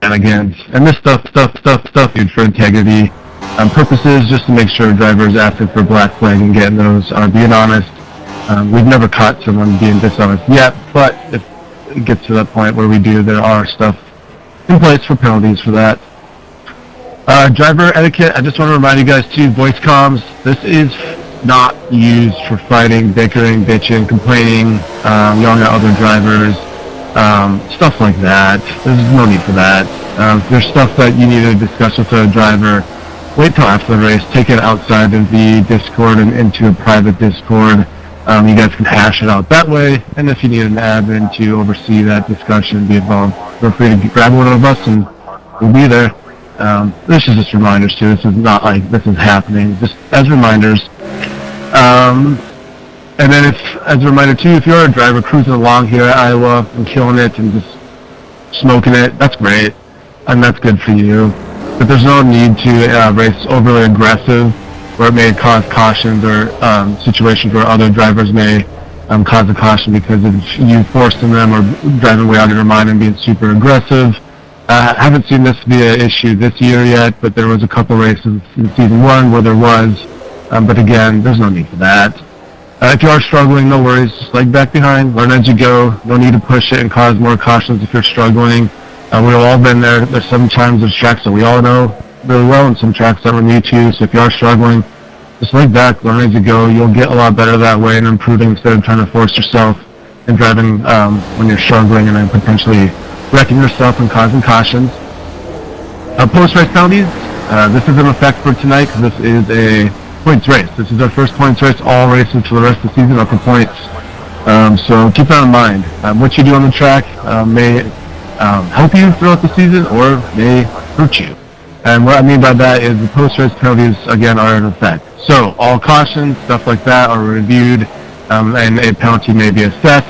shenanigans. And this stuff, dude, for integrity purposes, just to make sure drivers asking for black flag and getting those are being honest. We've never caught someone being dishonest yet, but if it gets to that point where we do, there are stuff in place for penalties for that. Driver etiquette, I just want to remind you guys too, voice comms, this is not used for fighting, bickering, bitching, complaining, yelling at other drivers, stuff like that. There's no need for that. There's stuff that you need to discuss with a driver. Wait till after the race, take it outside of the Discord and into a private Discord. You guys can hash it out that way, and if you need an admin to oversee that discussion, be involved, feel free to grab one of us and we'll be there. This is just reminders too. This is not like this is happening, just as reminders. And then as a reminder too, if you're a driver cruising along here at Iowa and killing it and just smoking it, that's great, and that's good for you. But there's no need to race overly aggressive, where it may cause cautions or situations where other drivers may cause a caution because of you forcing them or driving way out of your mind and being super aggressive. I haven't seen this be an issue this year yet, but there was a couple races in season 1 where there was. But again, there's no need for that. If you are struggling, no worries. Just leg back behind, learn as you go. No need to push it and cause more cautions if you're struggling. We've all been there. There's some times there's tracks that we all know really well and some tracks that we're new to. So if you are struggling, just leg back, learn as you go. You'll get a lot better that way and improving instead of trying to force yourself and driving when you're struggling and then potentially wrecking yourself and causing cautions. Post-race penalties. This is in effect for tonight because this is a points race. This is our first points race. All races for the rest of the season are for points. So keep that in mind. What you do on the track may help you throughout the season or may hurt you. And what I mean by that is the post-race penalties, again, are in effect. So all cautions, stuff like that, are reviewed and a penalty may be assessed.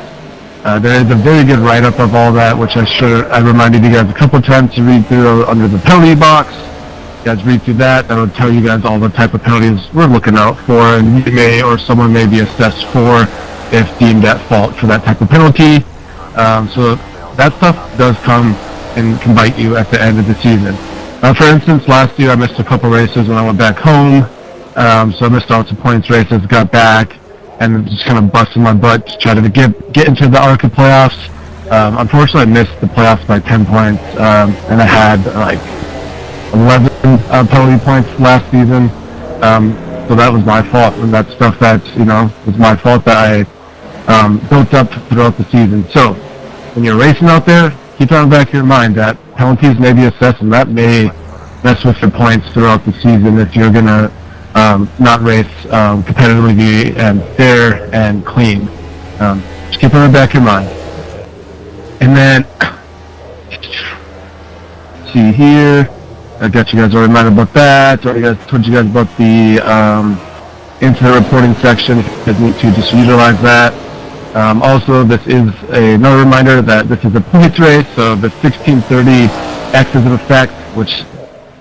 There is a very good write-up of all that, which I reminded you guys a couple times to read through under the penalty box. You guys read through that. That will tell you guys all the type of penalties we're looking out for, and you may or someone may be assessed for if deemed at fault for that type of penalty. So that stuff does come and can bite you at the end of the season. For instance, last year I missed a couple races when I went back home, so I missed out some points races, got back, and just kind of busted my butt to try to get into the ARCA playoffs. Unfortunately, I missed the playoffs by 10 points, and I had like 11 penalty points last season, so that was my fault, and that's stuff that, was my fault that I built up throughout the season. So, when you're racing out there, keep on the back of your mind that penalties may be assessed, and that may mess with your points throughout the season if you're going to not race competitively and fair and clean. Just keep on the back of your mind. And then, see here, I got you guys already reminded about that. Already told you guys about the incident reporting section. If you guys need to just utilize that. Also, this is another reminder that this is a points race, so the 1630X is in effect, which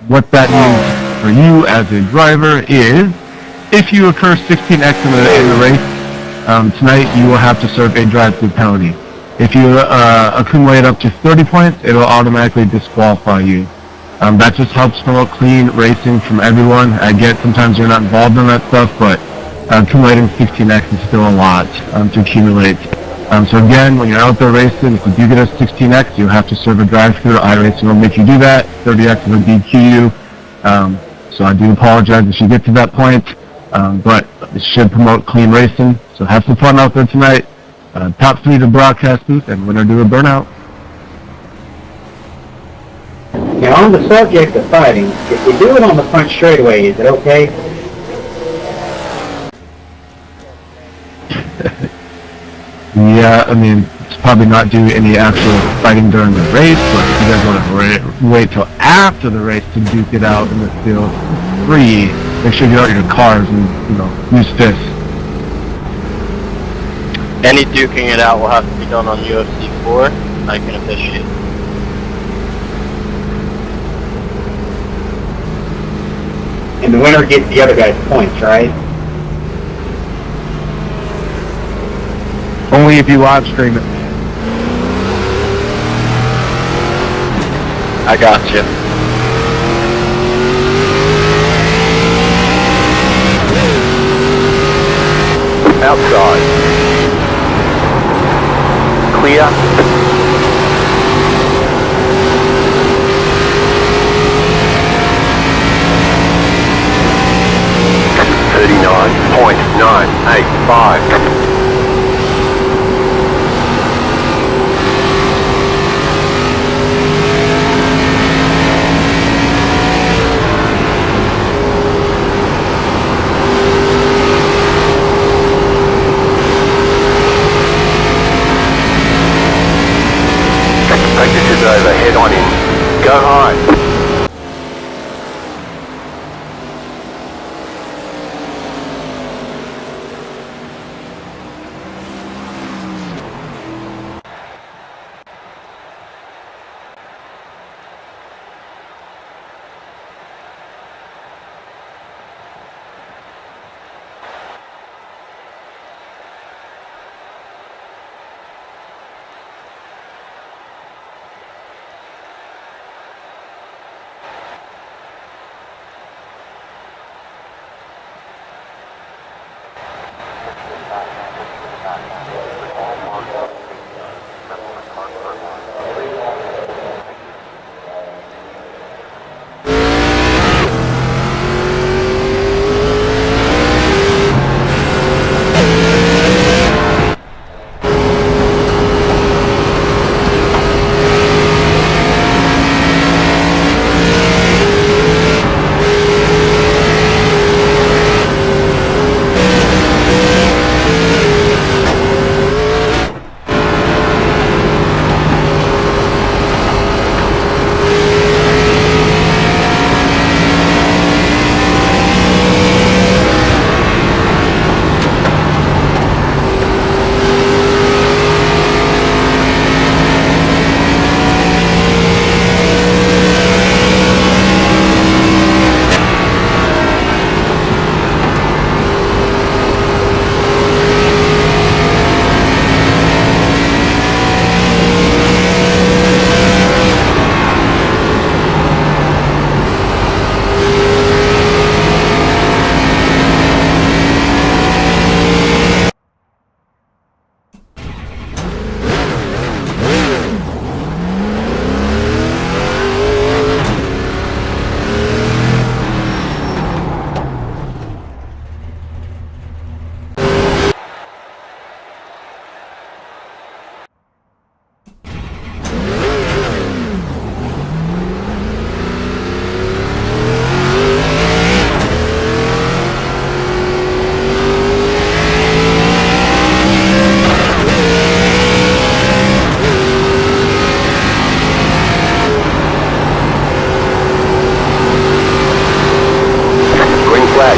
what that means for you as a driver is if you occur 16X in the race, tonight you will have to serve a drive-through penalty. If you accumulate up to 30 points, it will automatically disqualify you. That just helps promote clean racing from everyone. I get sometimes you're not involved in that stuff, but accumulating 16X is still a lot to accumulate. So again, when you're out there racing, if you do get a 16X, you have to serve a drive-through. iRacing will make you do that. 30X will DQ you. So I do apologize if you get to that point, but it should promote clean racing. So have some fun out there tonight. Top 3 to broadcast booth, and winner do a burnout. Now, on the subject of fighting, if we do it on the front straightaway, is it okay? Yeah, I mean, it's probably not do any actual fighting during the race, but if you guys want to wait till after the race to duke it out in the field free, make sure you get out your cars and, use fists. Any duking it out will have to be done on UFC 4. I can officiate. And the winner gets the other guy's points, right? Only if you live stream it. I got you. Outside. Clear. .985. Practice is over, head on in. Go high.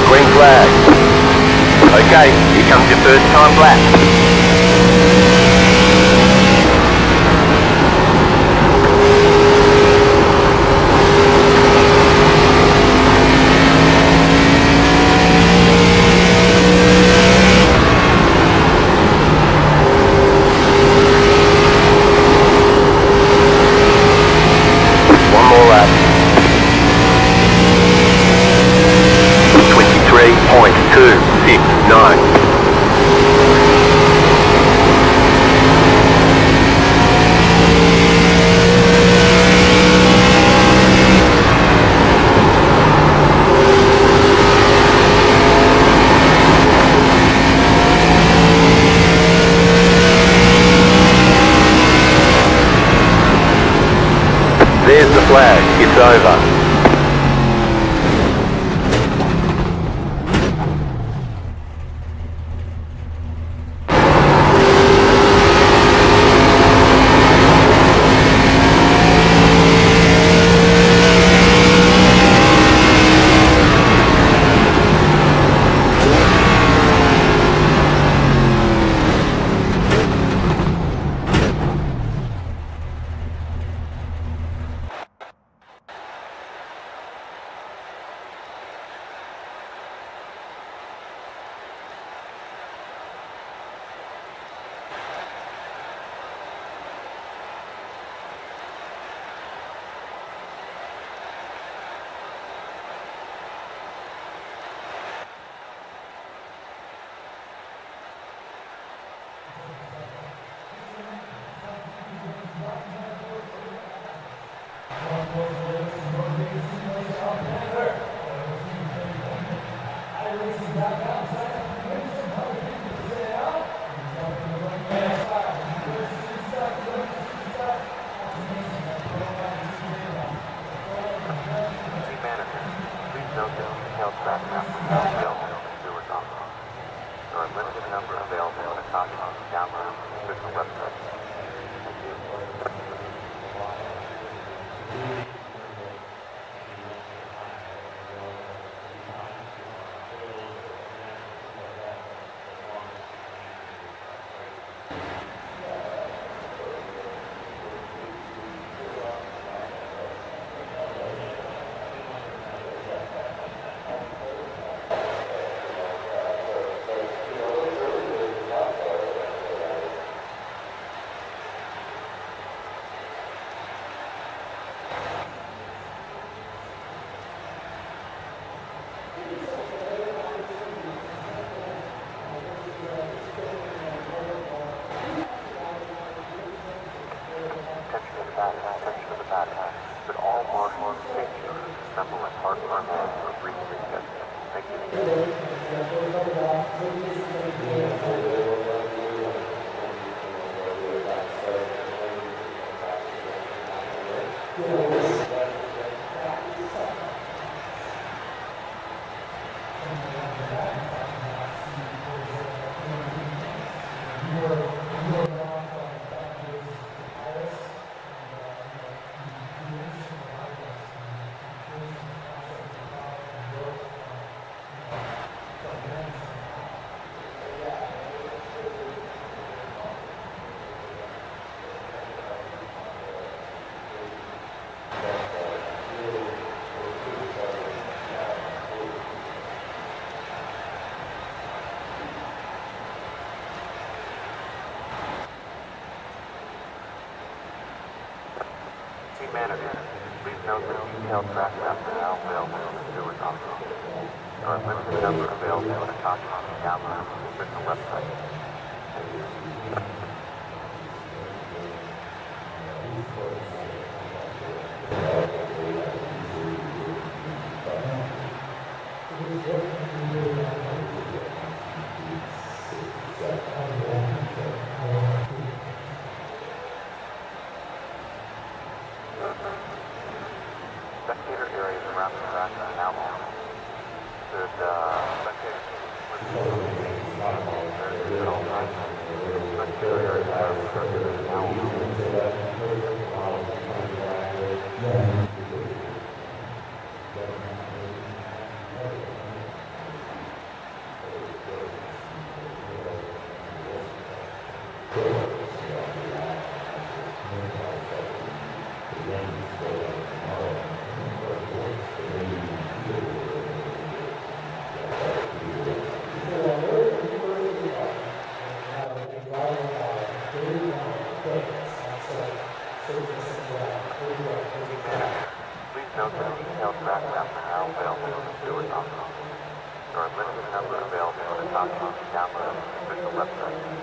Green flag. Okay, here comes your first time lap. One more lap. 23.269. There's the flag. It's over. Team manager, please note that detailed track maps are now available on the Stewards office. There are a limited number available at a cost of download from the official website. Thank you. Attention to the back, but all marshals and safety crews assemble at ARCA for a brief reschedule. Thank Team manager, please note that detailed track maps are now available on the Stewards office. There are a limited number available at a cost of download from the official website. Thank you. Spectator areas around the track are now open. Should spectators with at all times, spectator areas around the track are now Please note that detailed track maps are now available on the Stewards office. There are a limited number available at a cost of download from the official website.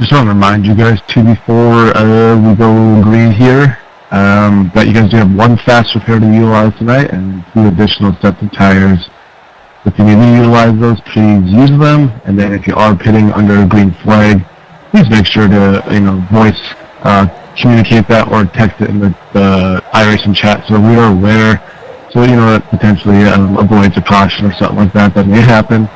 just want to remind you guys too before we go green here that you guys do have one fast repair to utilize tonight and 2 additional sets of tires. If you need to utilize those, please use them. And then if you are pitting under a green flag, please make sure to voice communicate that or text it in the iRacing chat so we are aware. So that potentially avoids a caution or something like that may happen.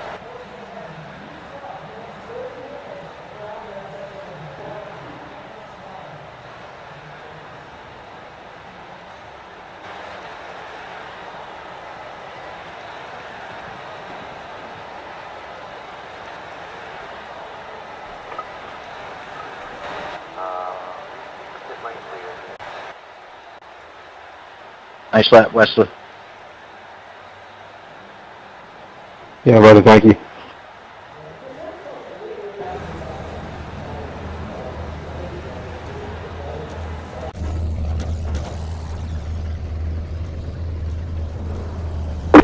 Pit lane clear. Nice lap, Wesley. Yeah, brother, thank you.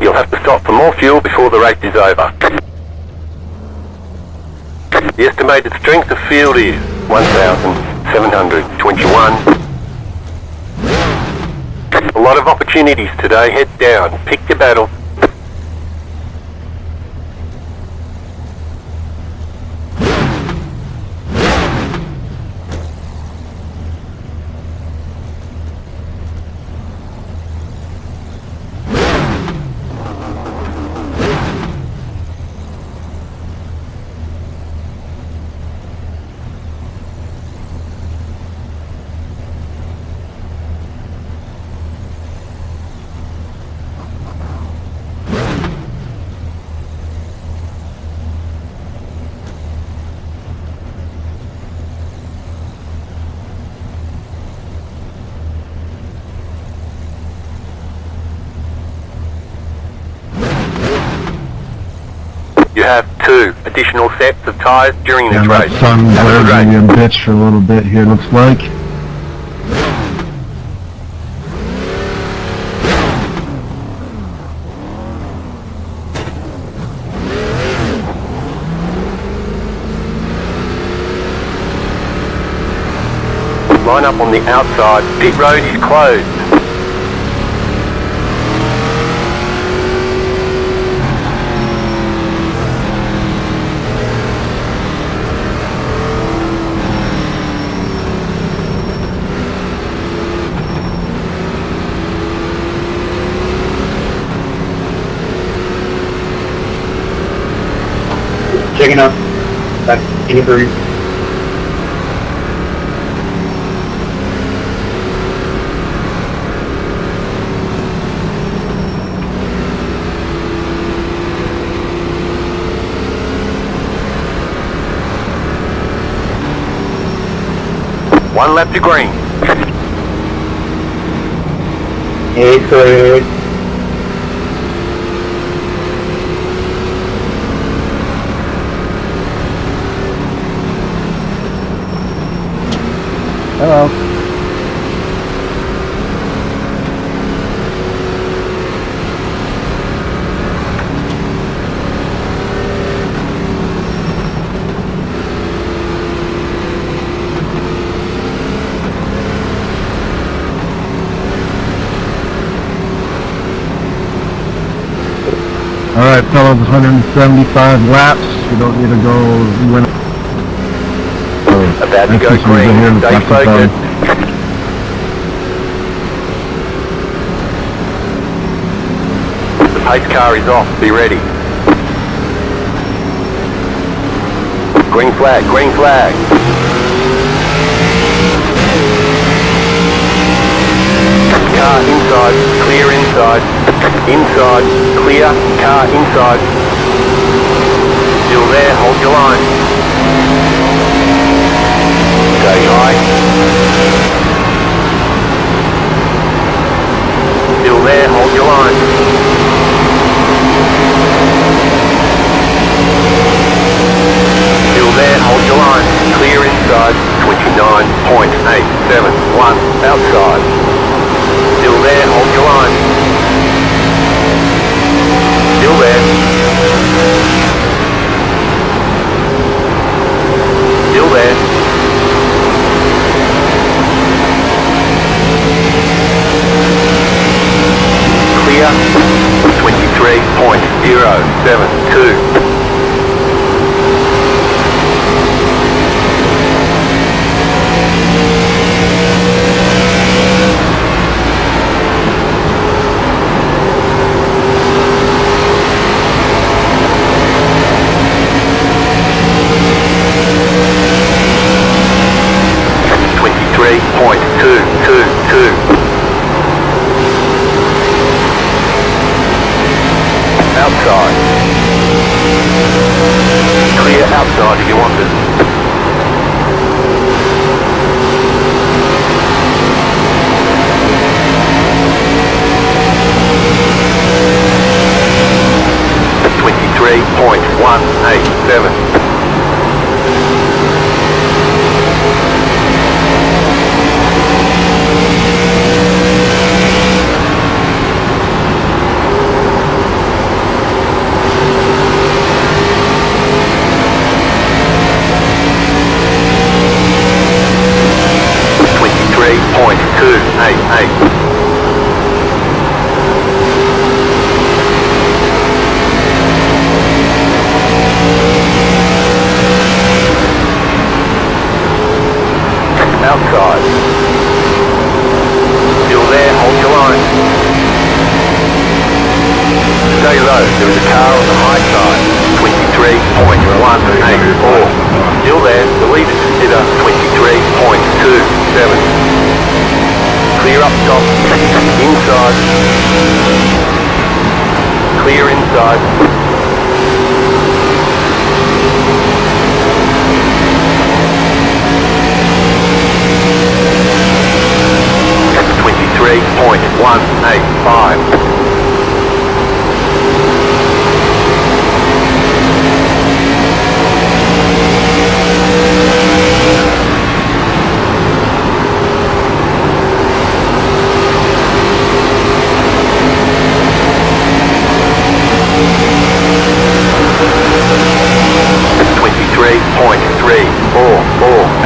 You'll have to stop for more fuel before the race is over. The estimated strength of field is 1,721. A lot of opportunities today. Head down. Pick your battle. You have 2 additional sets of tyres during this And race. that sun Have a good glares race. me a bitch for a little bit here, looks like. Line up on the outside. Pit road is closed. Checking up. Back in three. One lap to green. Clear. Hello. Alright, fellas, 175 laps. You don't need to go win. About to go green. Stay focused. The pace car is off. Be ready. Green flag, green flag. Car inside, clear inside. Inside, clear, car inside. Still there, hold your line. Stay high. Still there, hold your line. Still there, hold your line. Clear inside, 29.871 outside. Still there, hold your line. Still there. Still Still there. Clear. 23.072. Outside. Clear outside if you want it. .187. Outside. Still there, hold your line. Stay low, there is a car on the high side. 23.184. Still there, the lead is consider 23.27. Clear up top. Inside. Clear inside. .185.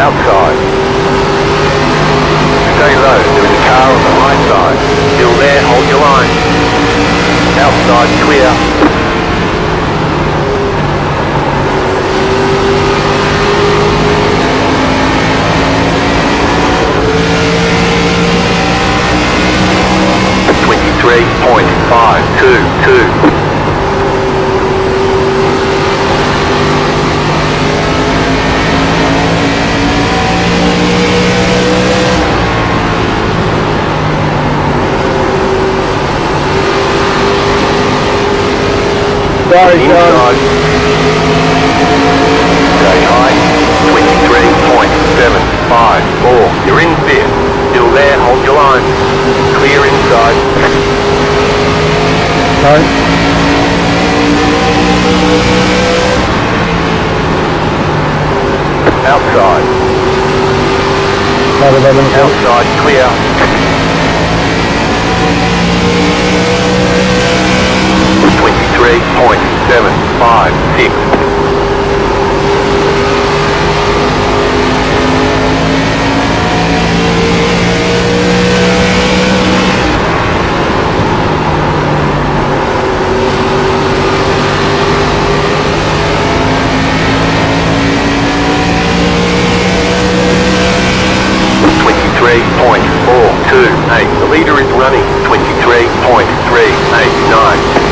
Outside. Stay low, there is a car on the right side. Still there, hold your line. Outside clear. .522. Sorry, John. Inside. Stay high. 23.754. You're in fifth. Still there, hold your line. Clear inside. Sorry. Outside. Outside clear. .756. .428. The leader is running 23.389.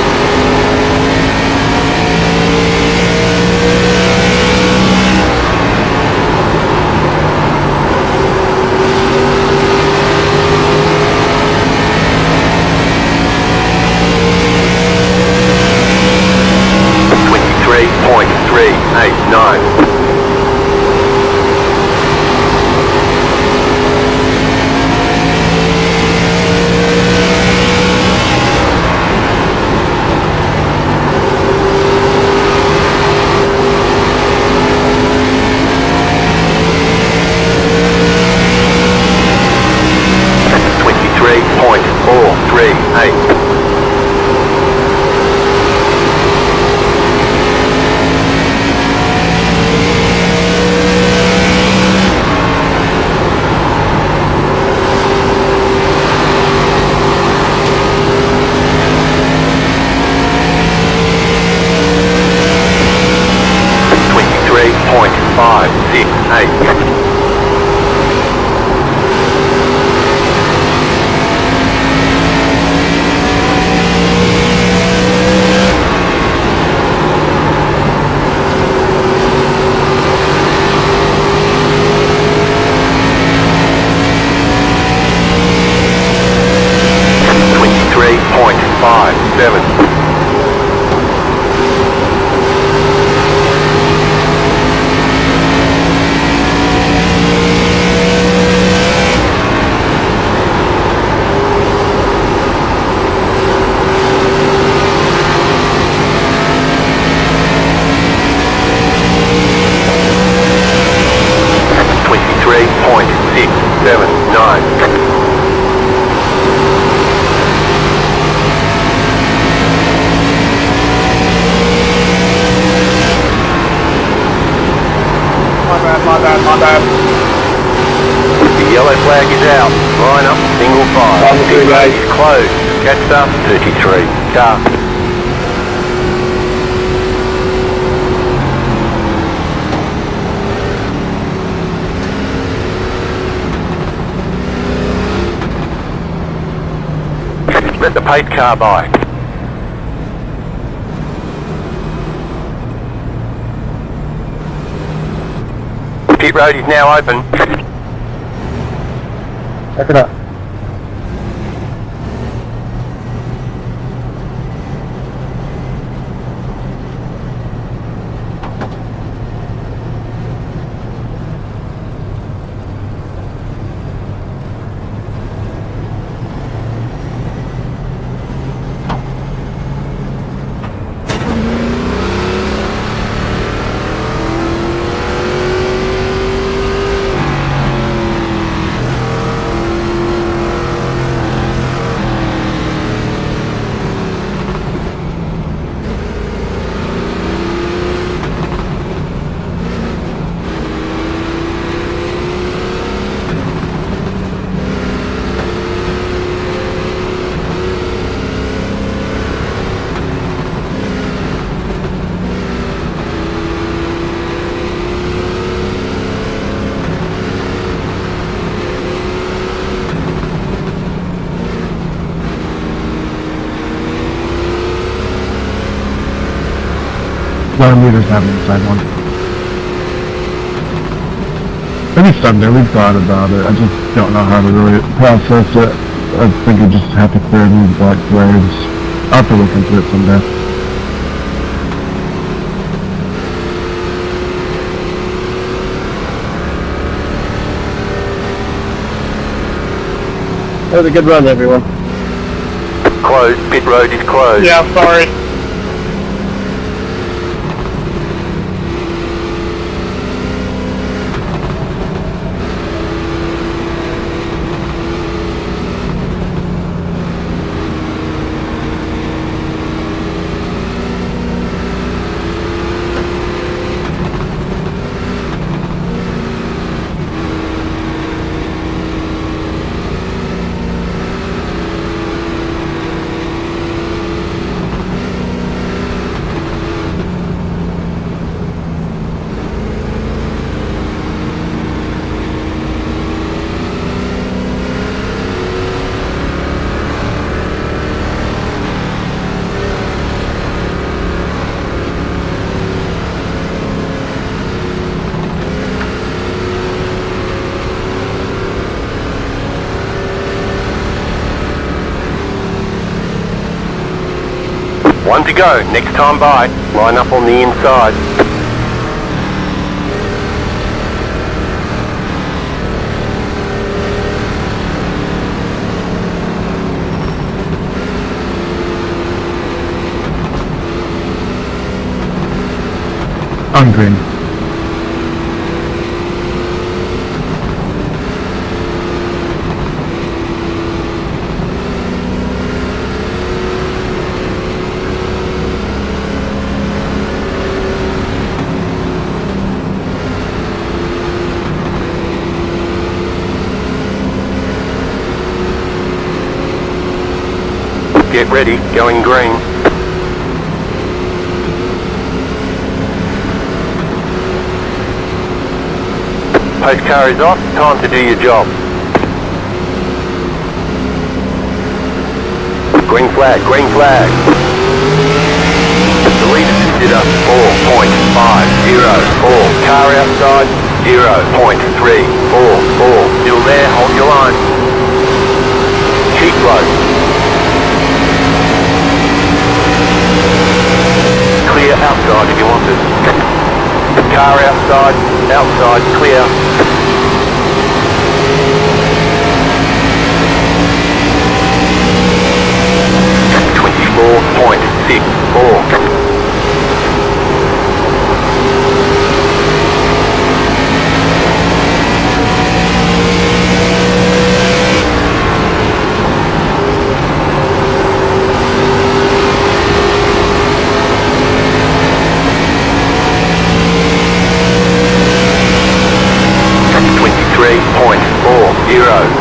.389. .438. flag is out. Line up, single file. Pit road is closed. Catch up, 33. Car. Let the pace car by. Pit road is now open. Check it out. Meters have an inside one. Maybe someday, we've thought about it. I just don't know how to really process it. I think you just have to clear these black flags. I'll have to look into it someday. That was a good run, everyone. Closed. Pit road is closed. Yeah, sorry. One to go. Next time by. Line up on the inside. On green. Get ready, going green. Post car is off, time to do your job. Green flag, green flag. The lead consider 4.504. Car outside, 0.344. Still there, hold your line. Keep low. Clear outside if you want it. Car outside, clear. 4.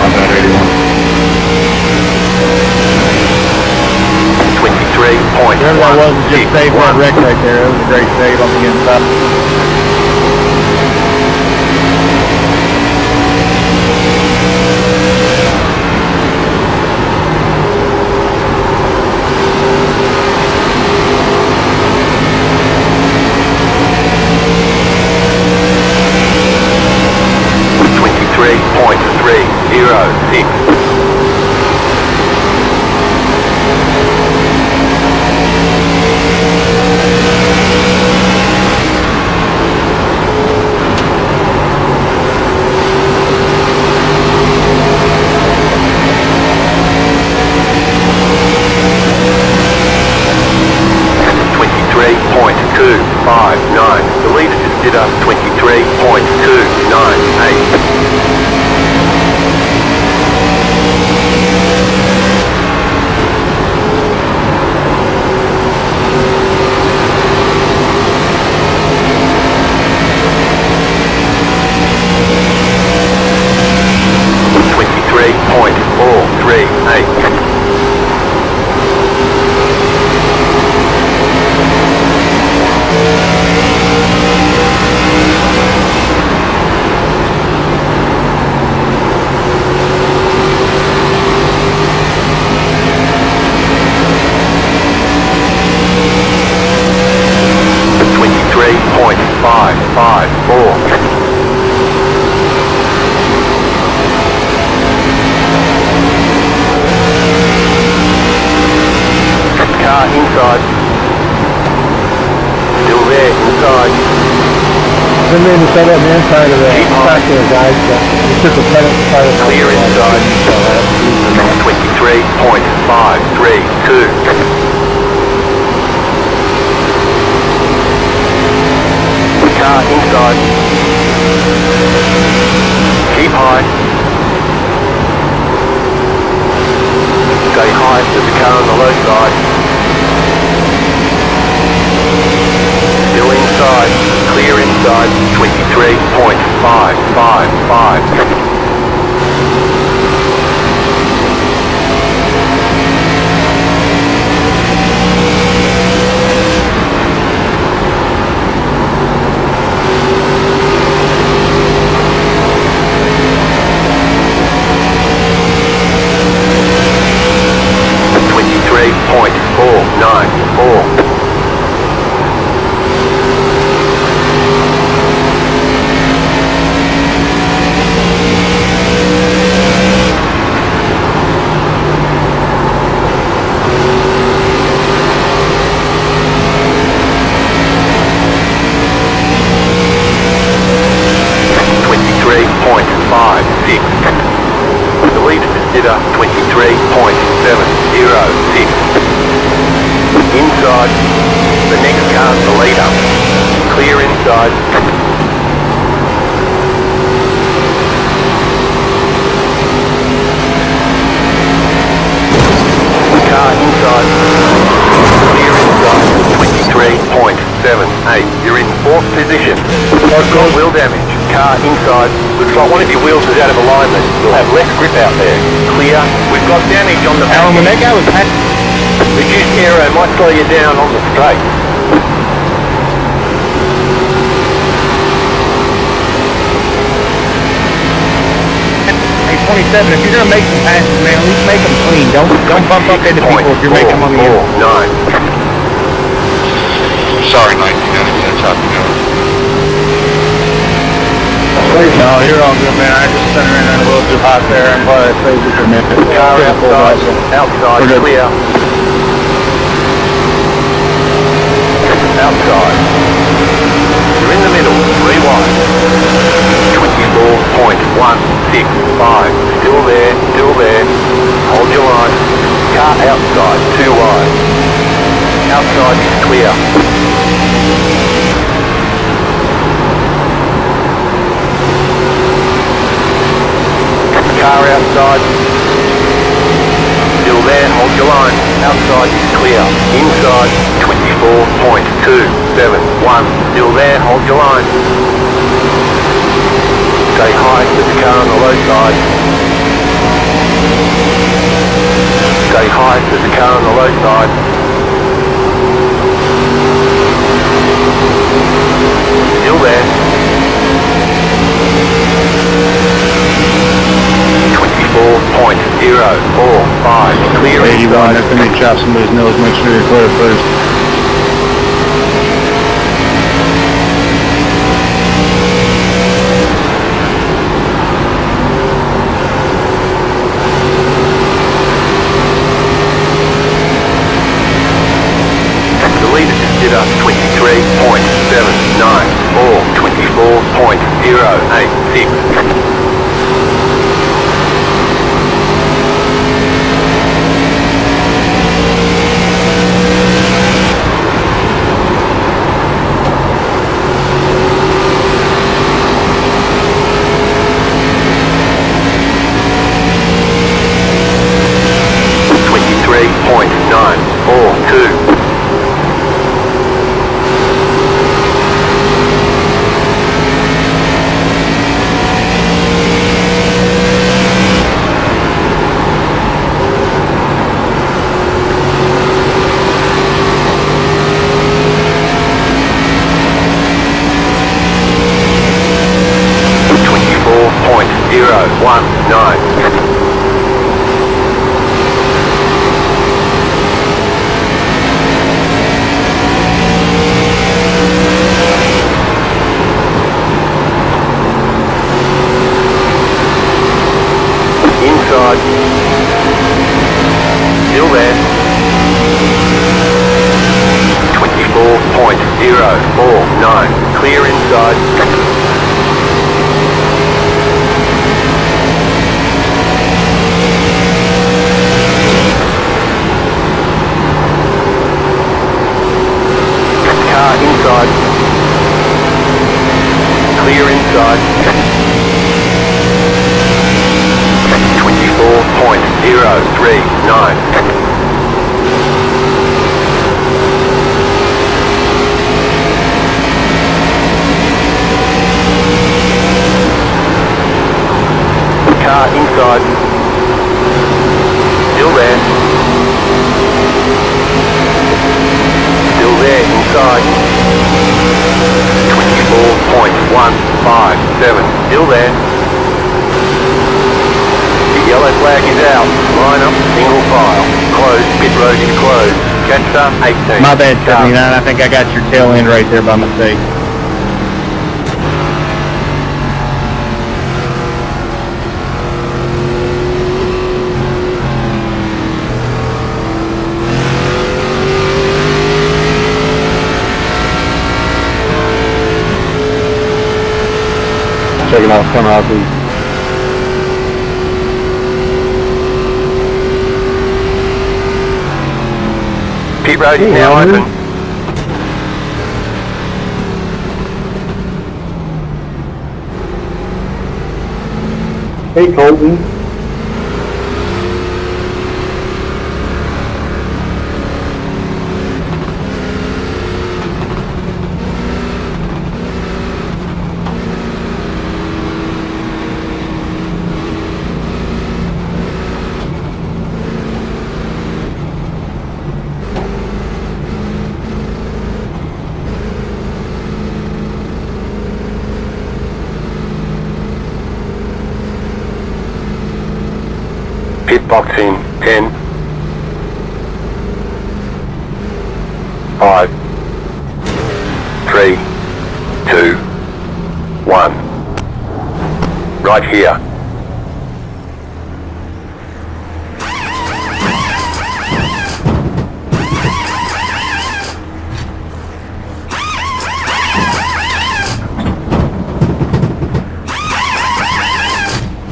I'm at 81. 23.16. Whatever that wasn't just save that wreck right there. It was a great save on the inside. The leader just did us 23.298. Car inside. Still there, inside. Been in the set up the inside of the back there, guys. He took a pedal side of the Clear inside. 23.532. Car inside. Keep high. Stay high, there's a car on the low side. Still inside. Clear inside. 23.555. The leader just did us 23.706. Inside. The next car's the leader. Clear inside. Car inside. Clear inside. 23.78. You're in 4th position. Got wheel damage. Car inside. Looks like one of your wheels is out of alignment. You'll have less grip out there. Clear. We've got damage on the back. When that guy was Reduced aero might slow you down on the straight. 27, if you're gonna make some passes, man, at least make them clean. Don't bump up into people if you're making them on the inside. 9. Sorry, 19. That's how you know. No, you're all good, man. I just sent her in a little too hot there, and probably saved you for a minute. Car outside, outside, clear. Outside. You're in the middle, rewind. 24.165. Still there, still there. Hold your line. Car outside, too wide. Outside is clear. Car outside. Still there, hold your line. Outside is clear. Inside, 24.271. Still there, hold your line. Stay high with the car on the low side. Stay high with the car on the low side. Still there. 24.045. Clear 81, inside. that's gonna chop somebody's nose, make sure you're clear first. The leader just did us 23.794, 24.086. Inside. Still there. 24.049. Clear inside. Car inside. Clear inside. 24.039. Car inside. Still there. Still there inside. 24.157. Still there. The yellow flag is out. Line up, single file. Closed. Pit road is closed. Catcher 18. My bad, 79. I think I got your tail end right there by mistake. Checking out camera out, please. Pit road is now open. Hey, Colton. Pit box in 10, 5, 3, 2, 1. Right here.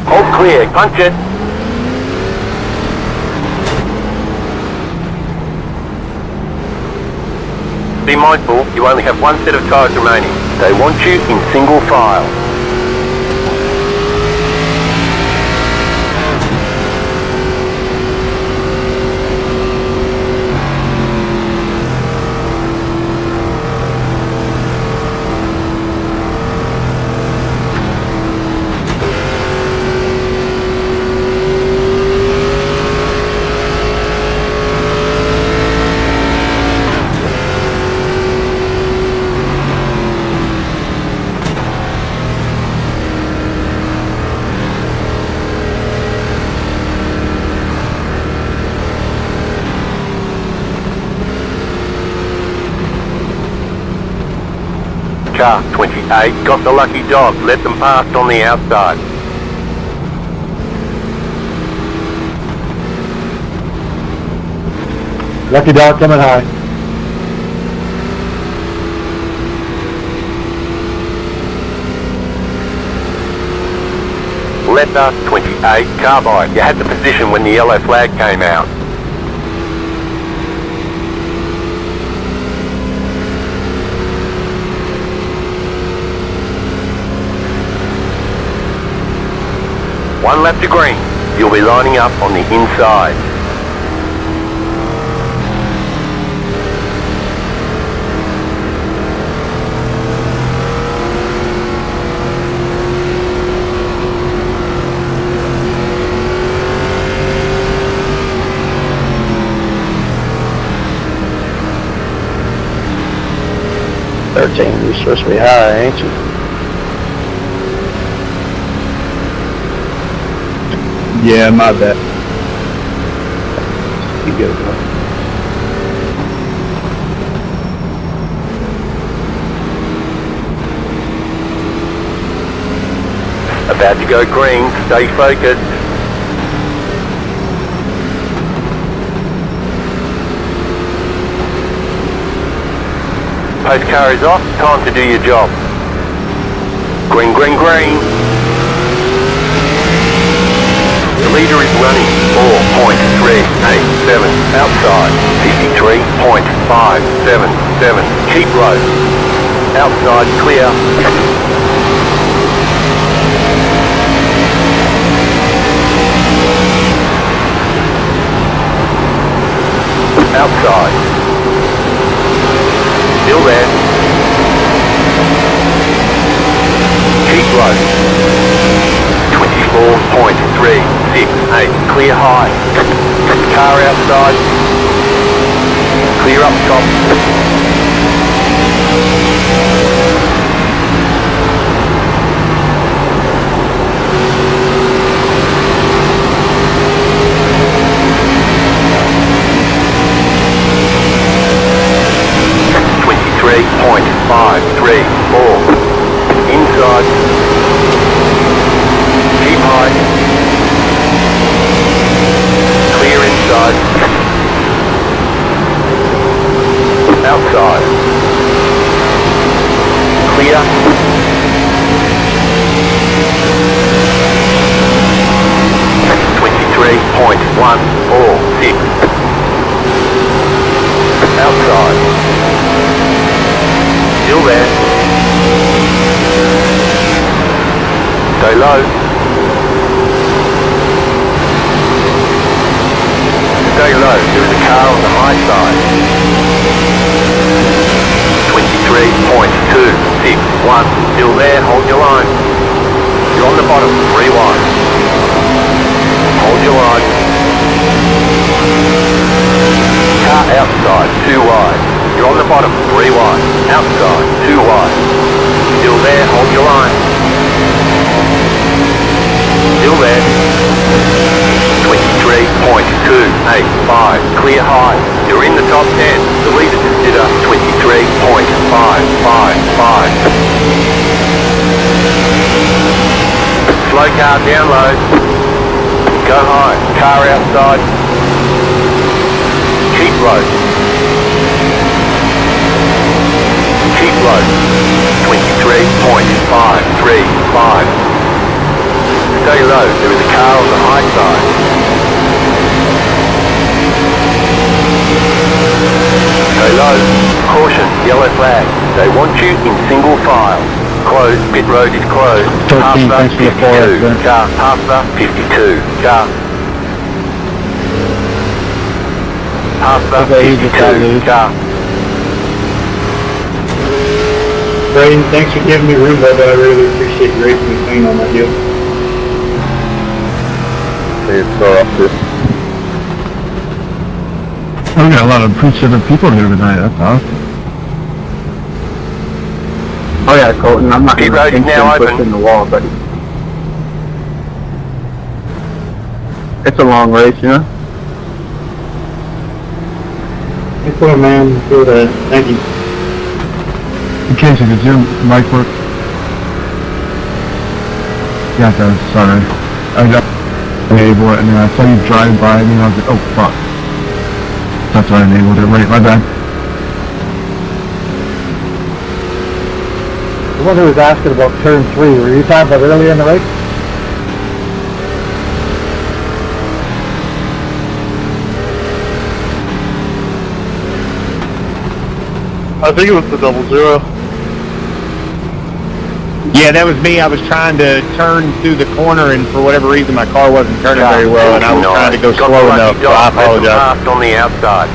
Hold clear, punch it. Be mindful, you only have one set of tyres remaining. They want you in single file. Car 28 got the lucky dog. Let them past on the outside. Lucky dog coming high. Letter 28 Carbide. You had the position when the yellow flag came out. One lap to green. You'll be lining up on the inside. You're supposed to be high, ain't you? Yeah, my bad. You good, bro. About to go green. Stay focused. Post car is off. Time to do your job. Green, green, green. The leader is running 4.387 outside, 53.577. Keep low. Outside clear. Outside. Still there. Keep low. 24.368. Clear high. Car outside. Clear up top. .534. Inside. Keep high. Clear inside. Outside. Clear. .146. Outside. Still there. Stay low. Stay low. There is a car on the high side. 23.261. Still there. Hold your line. You're on the bottom. 3 wide. Hold your line. Car outside. 2 wide. You're on the bottom, 3 wide. Outside, 2 wide. Still there, hold your line. Still there. 23.285. Clear high. You're in the top 10. The leader consider 23.555. Slow car down low. Go high. Car outside. Keep low. Keep low. 23.535. Stay low. There is a car on the high side. Stay low. Caution. Yellow flag. They want you in single file. Closed. Pit road is closed. 13, thanks for the 52. forward, Car past the 52. Car. Past the Okay, you just got 52. loose. Car. Braden, thanks for giving me room, brother. I really appreciate you racing me clean on that deal. We got a lot of appreciative people here tonight. That's awesome. Oh yeah, Colton, I'm not Pit going road to is now push open. in the wall, buddy. It's a long race, you know? Hey, cool, man. Cool, thank you. Casey, does your mic work? Yeah, it does. Sorry. I got enabled it, and then I saw you drive by me, and I was like, oh, fuck. That's why I enabled it. Wait, my bad. The one who was asking about turn 3, were you talking about earlier in the race? I think it was the 00. Yeah, that was me. I was trying to turn through the corner, and for whatever reason, my car wasn't turning very well, and I was trying to go slow enough, so I apologize. On the outside.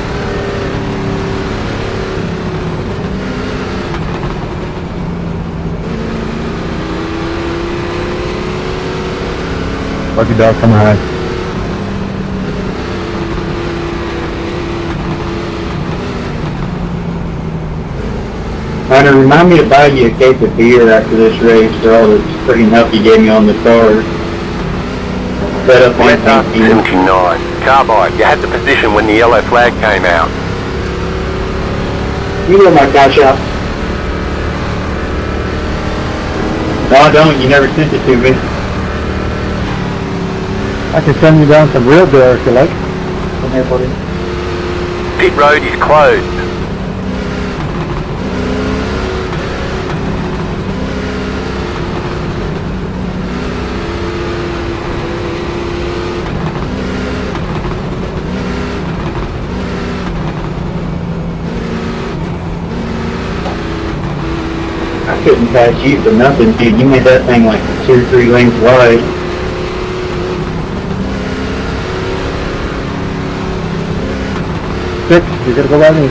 Lucky dog coming high. Hunter, remind me to buy you a case of beer after this race for all the freaking help you gave me on the car. Set up and Letter 79. Carbide, you had the position when the yellow flag came out. You know my car shop. No, I don't. You never sent it to me. I can send you down some real beer if you like. Come here, buddy. Pit road is closed. I couldn't pass you for nothing, dude. You made that thing like 2 or 3 lanes wide. Six, you're gonna go by me.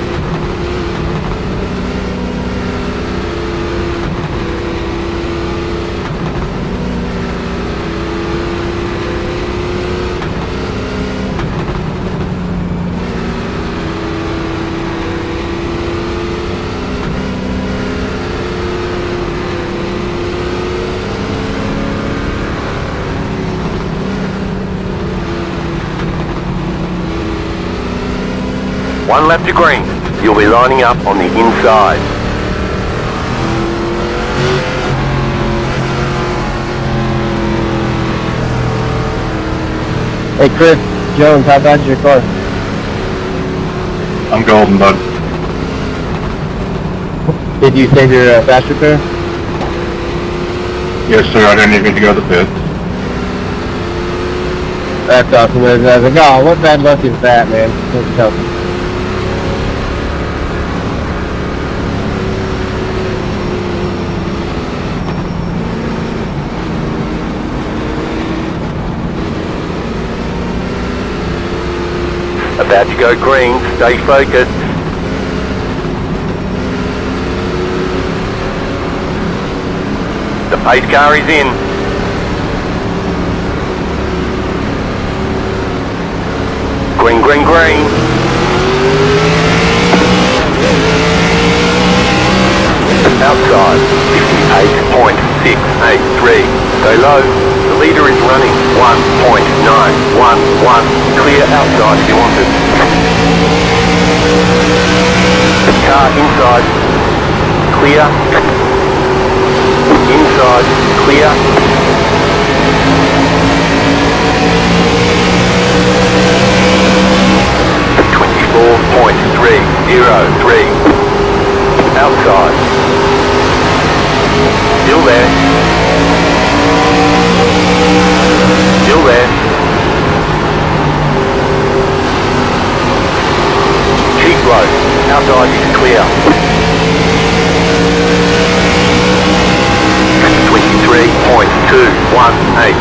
One lap to green. You'll be lining up on the inside. Hey, Chris Jones, how bad's your car? I'm golden, bud. Did you save your fast repair? Yes, sir. I didn't even go to the pit. That's awesome. I was like, oh, what bad luck is that, man? Let's help him. About to go green. Stay focused. The pace car is in. Green, green, green. Outside, 58.683. Go low. The leader is running 1.911. Clear outside if you want it. Car inside. Clear. Inside. Clear. .303. Outside. Still there. Still there. Cheap road. Outside is clear. 23.218.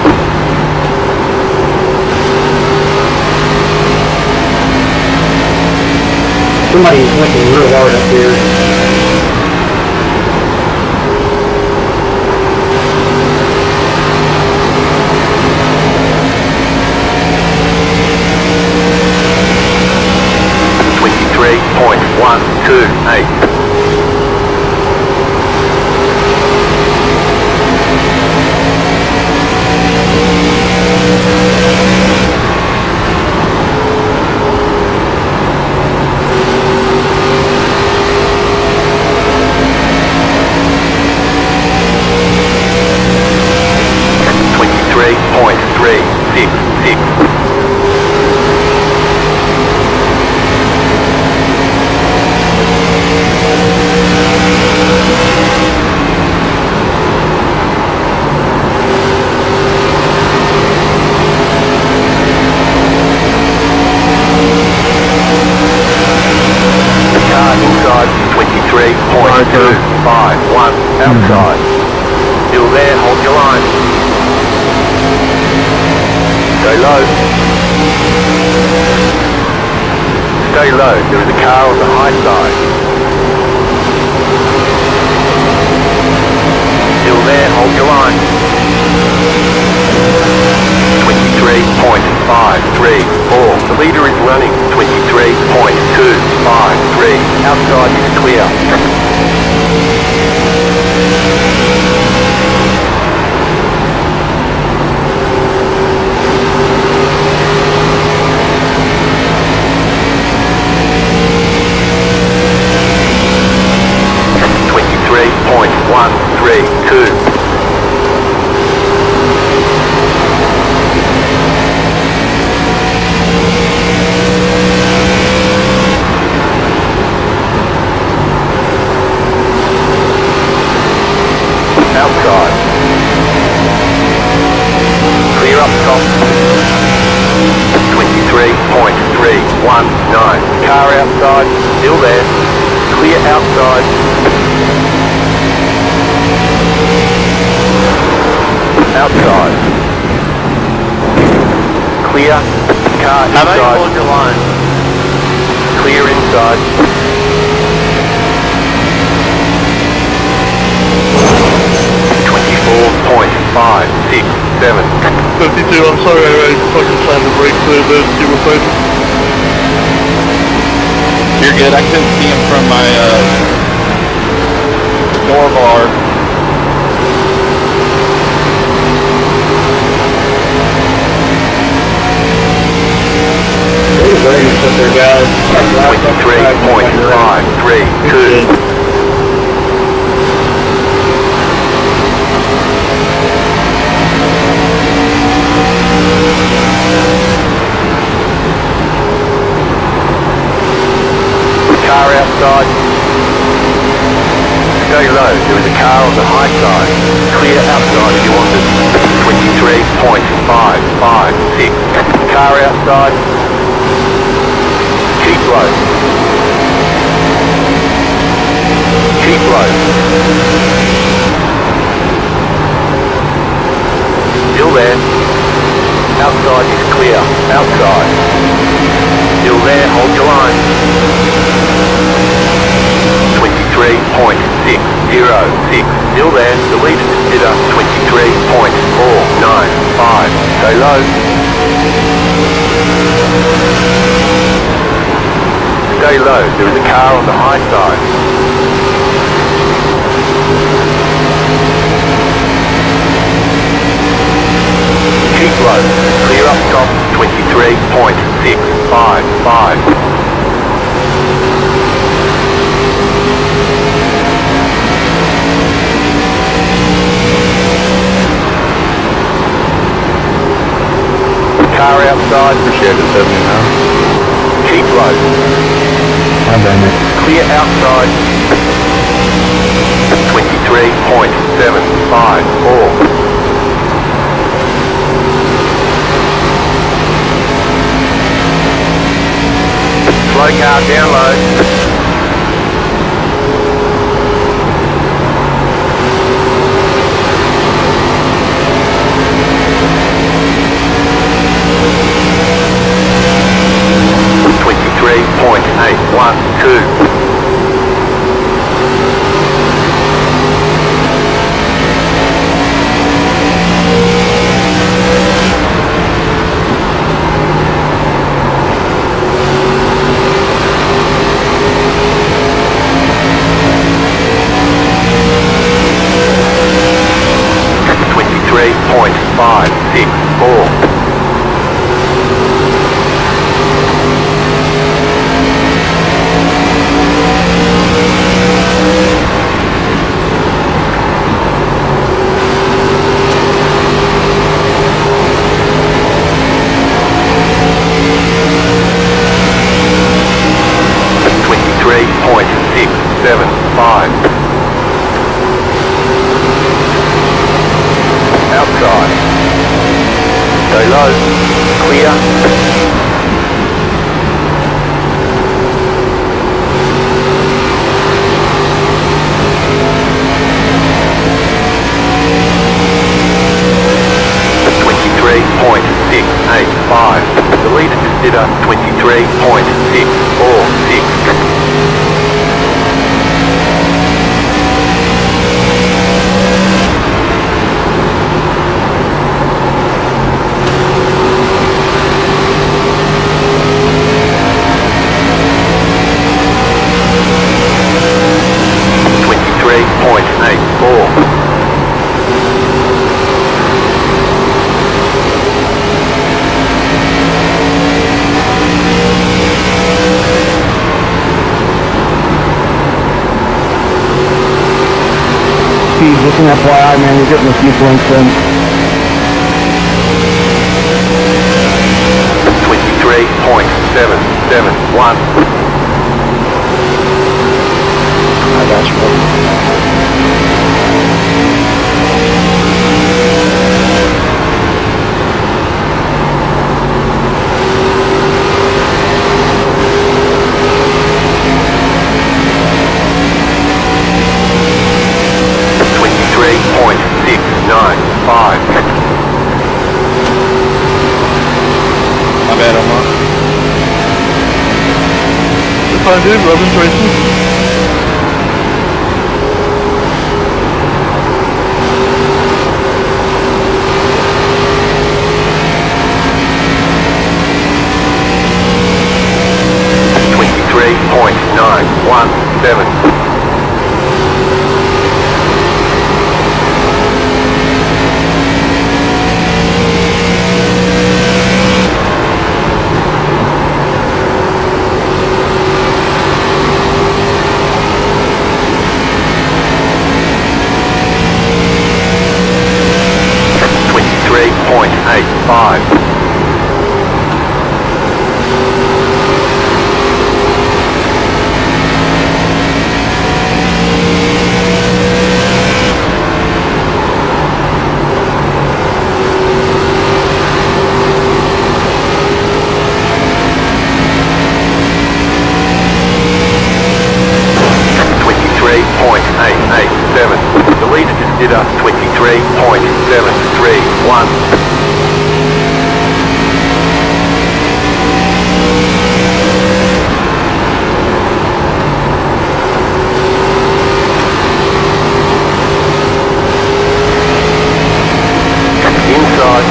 Somebody's looking real hard up here. .128. Car inside 23.251. Outside. Still there, hold your line. Stay low. Stay low, there is a car on the high side. Still there, hold your line. 23.534. The leader is running 23.253. Outside is clear. Outside. Clear up top. 23.319. Car outside. Still there. Clear outside. Outside. Clear. Car How about you inside. hold your line? Clear inside. 54.567. 52, I'm sorry, I fucking slammed the brakes there, but you were fine. You're good. I couldn't see him from my door bar. There, guys. 23.532. Car outside. Stay low, there is a car on the high side. Clear outside if you want it. 23.556. Car outside. Keep low. Keep low. Still there. Outside is clear. Outside. Still there, hold your line. 23.606. Still there, the leader consider 23.495. Stay low. Stay low, there is a car on the high side. Keep low, clear up top, 23.655. Car outside. Appreciate it, 70 now. Keep low. I'm done, mate. Clear outside. 23.754. Slow car down low. .812. Clear. The leader consider 23.646. Just an FYI, man, you're getting a few blinks in. 23.771. I got you, buddy. My bad, Omar. If I did, Robin Tracy. The leader consider 23.731. Inside.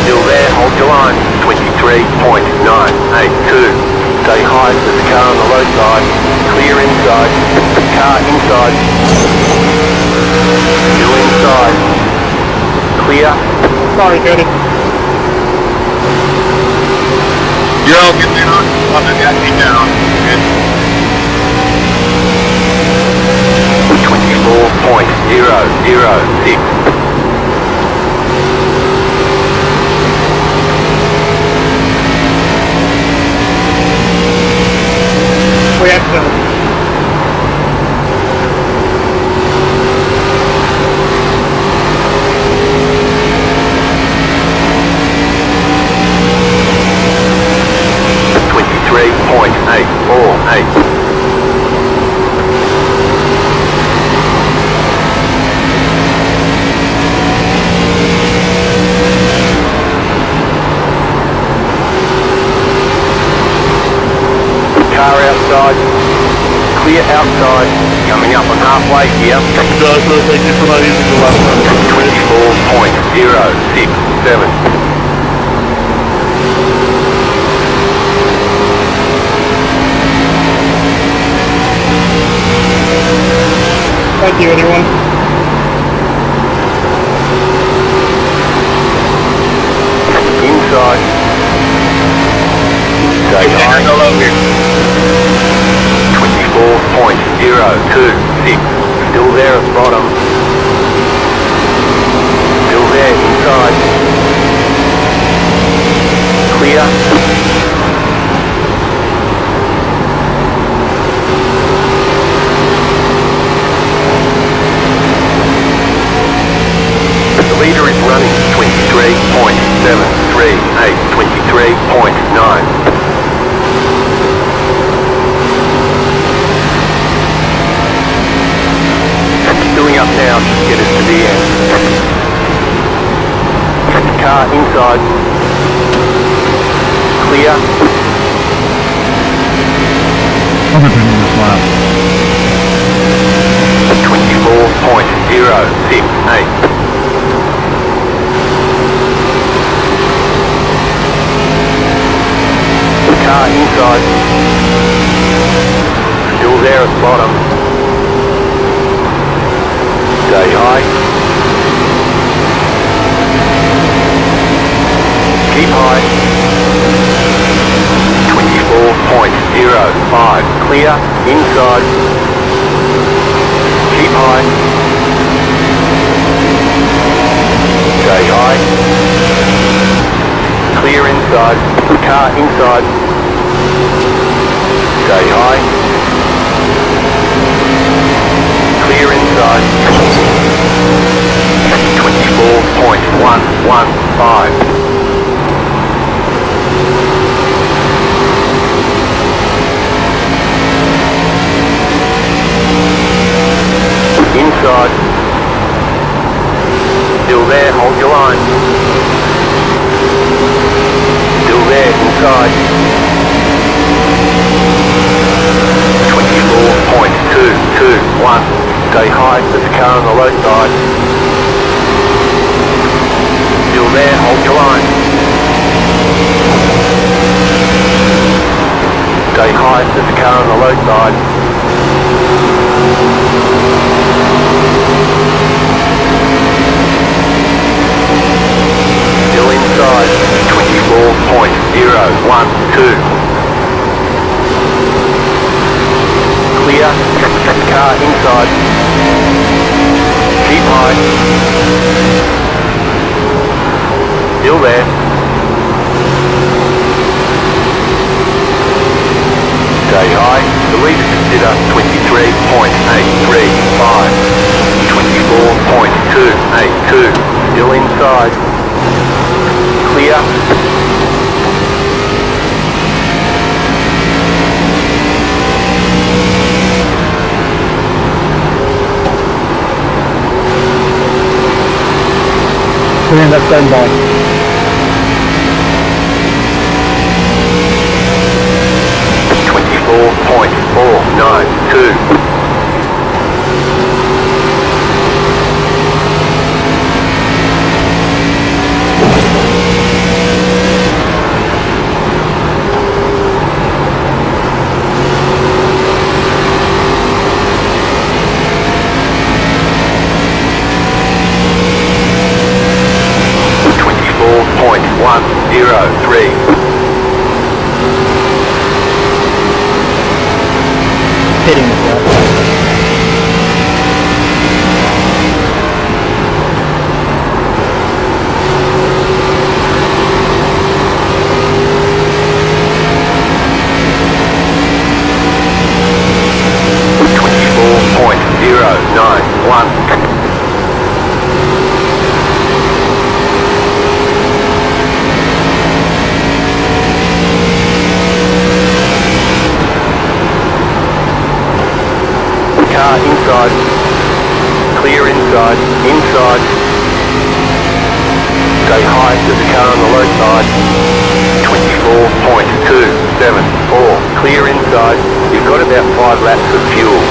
Still there, hold your line. 23.982. Stay high, there's a car on the low side. Clear inside. Car inside. Still inside. Clear. Sorry, Cody. You're all good down. I'm gonna get me down. Good. 24.006. We have to. Car outside. Clear outside. Coming up on halfway here. Guys, thank you for not using the last one. 24.067. Thank you, anyone. Inside. Stay high. 24.026. Still there at the bottom. Still there inside. Clear. The leader is running 23.7. 23.9. Filling up now should get us to the end. Car inside. Clear. Overturning this lap. 24.068. Car inside. Still there at the bottom. Stay high. Keep high. 24.05. Clear. Inside. Keep high. Stay high. Clear inside. Car inside. Stay high. Clear inside. 24.115. Inside. Still there, hold your line. Still there, inside. 24.221. Stay high, there's a car on the low side. Still there, hold your line. Stay high, there's a car on the low side. Still inside, 24.012. Clear, car inside. Keep high. Still there. Stay high, the lead consider 23.835. 24.282. Still inside. Clear. Clearing that standby. 24.492. Hitting the gap. Car inside. Clear inside. Inside. Stay high, there's a car on the low side. 24.274. Clear inside. You've got about 5 laps of fuel.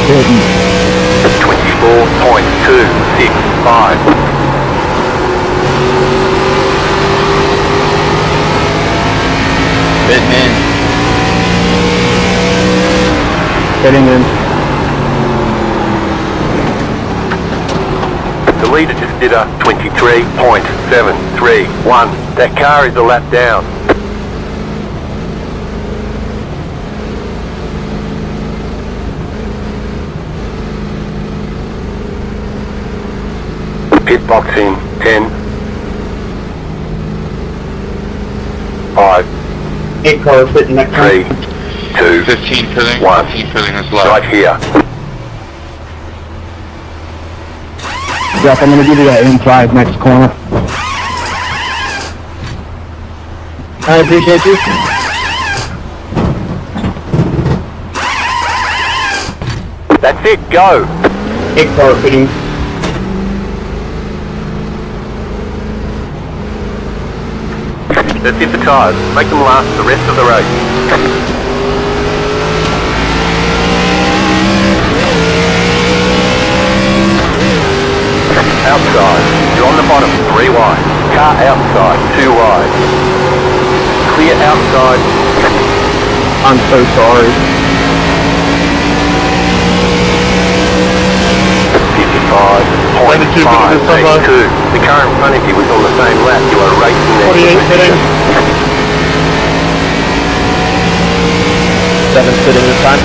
Hidden. 24.265. Fitting in. Getting in. The leader just did a 23.731. That car is a lap down. Pit box in. 10, 5, 8 cars sitting next to 3, me. 2, 15 filling, 1. 15 filling is low. Right here. Jeff, I'm gonna give you that inside next corner. I appreciate you. That's it, go! 8 car fitting. That's it for tyres. Make them last the rest of the race. Outside. You're on the bottom, 3 wide. Car outside, 2 wide. Clear outside. I'm so sorry. 92 minutes, bye-bye. 55.82. The car in front of you was on the same lap. You are racing there. 48 fitting. 7 sitting this time.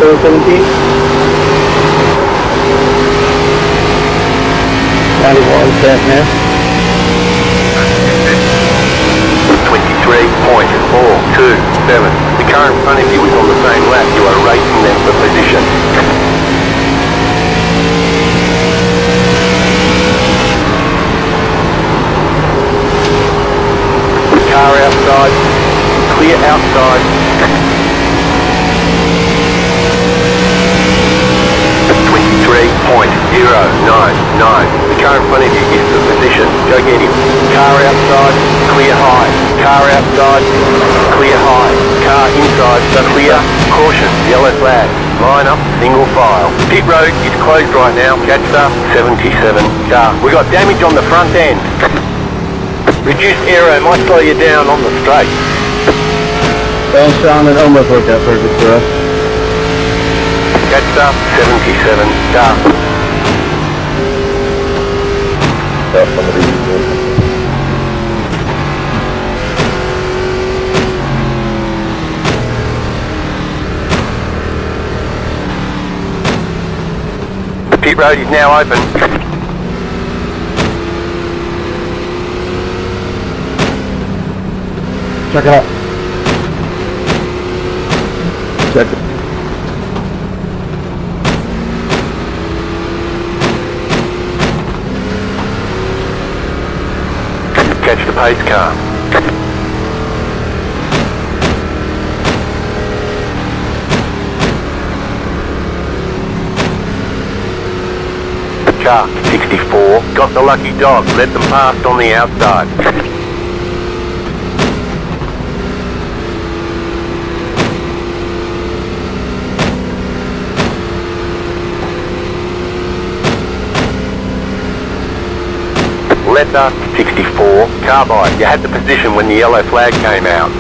17. 91 set now. 23.427. The car in front of you is on the same lap. You are racing them for position. Car outside. Clear outside. 23.099. The car in front of you is for position. Go get him. Car outside. Clear high. Car outside. Clear high. Car inside. Clear. Caution. Yellow flag. Line up. Single file. Pit road is closed right now. Catch up. 77. Car. We got damage on the front end. Reduced aero might slow you down on the straight. Well, Sean, it almost worked out perfect for us. Catch up. 77. Car. Pit road is now open. Check it out. Check it. Catch the pace car. Car 64. Got the lucky dog. Let them pass on the outside. Letter 64, carbide. You had the position when the yellow flag came out.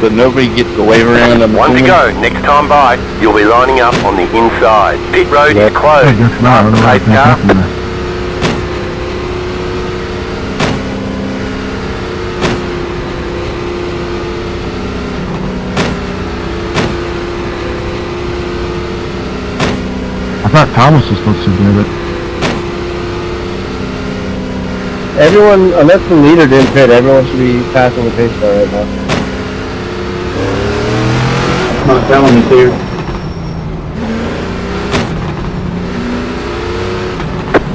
so nobody gets the wave around. One to go. Next time by, you'll be lining up on the inside. Pit road is closed. Hey, I don't know what Pace car. happened. I thought Thomas was supposed to do it. Everyone, unless the leader didn't pit, everyone should be passing the pace car right now. I'm not telling you to.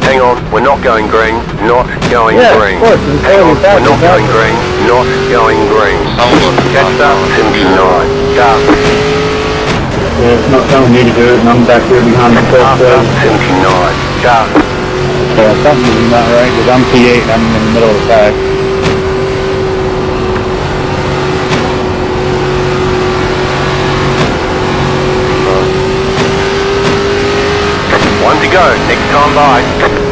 Hang on, we're not going green. Not going green. Of course. It's Hang on, totally we're not going green. Not going green. Catch up, 79. Car. Yeah, it's not telling you to do it, and I'm back here behind the After club. 79. Car. Yeah, something's not right, because I'm P8 and I'm in the middle of the pack. One to go. Next time by.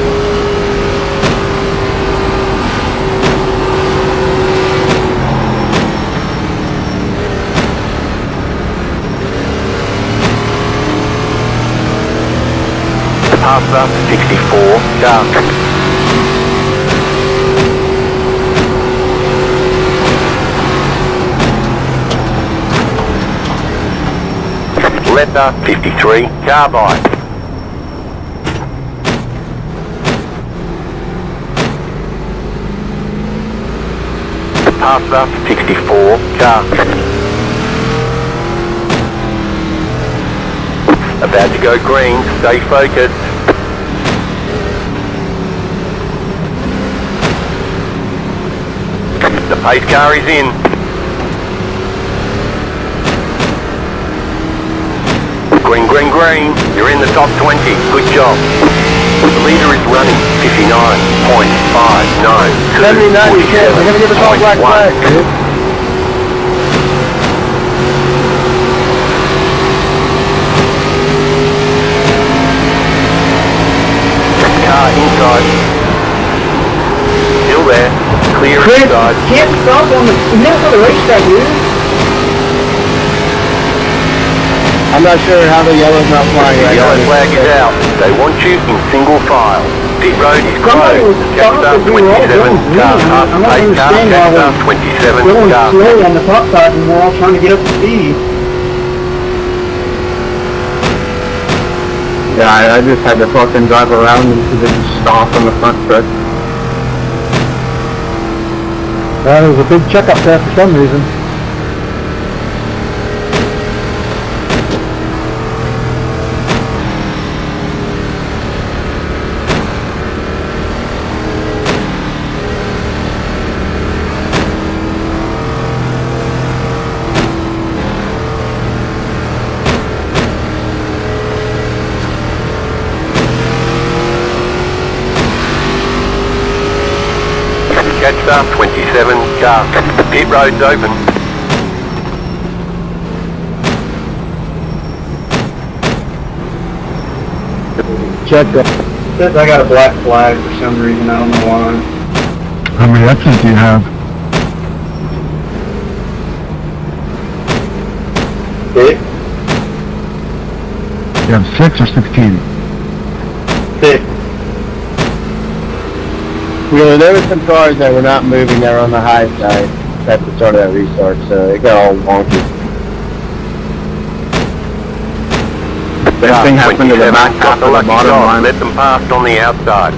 Pasta 64. Car. Letter 53. Car by. Pasta 64. Car. About to go green. Stay focused. The pace car is in. Green, green, green. You're in the top 20. Good job. The leader is running 59.59. 79, you can't. They're gonna give us all black flags, dude. Car inside. Still there. Clear Chris, inside. can't stop on the middle of the racetrack, dude. I'm not sure how the yellow's not flying The right yellow now. flag is out. They want you in single file. Pit road is Somebody was closed. stopped Jetstar if we were all 27. going green. Car I'm past not pace car. understanding why Jetstar we're 27. going Car. slow on the top side and we're all trying to get up to speed. Yeah, I just had to fucking drive around them because they just stopped on the front stretch. Well, there was a big checkup there for some reason. Jetstar 27. Car. Pit road's open. Check that. Says I got a black flag for some reason, I don't know why. How many X's do you have? Six? You have 6 or 16? Six. Really, there were some cars that were not moving. They were on the high side at the start of that restart, so it got all wonky. Same thing happened to the back half of the bottom line. Let them pass on the outside.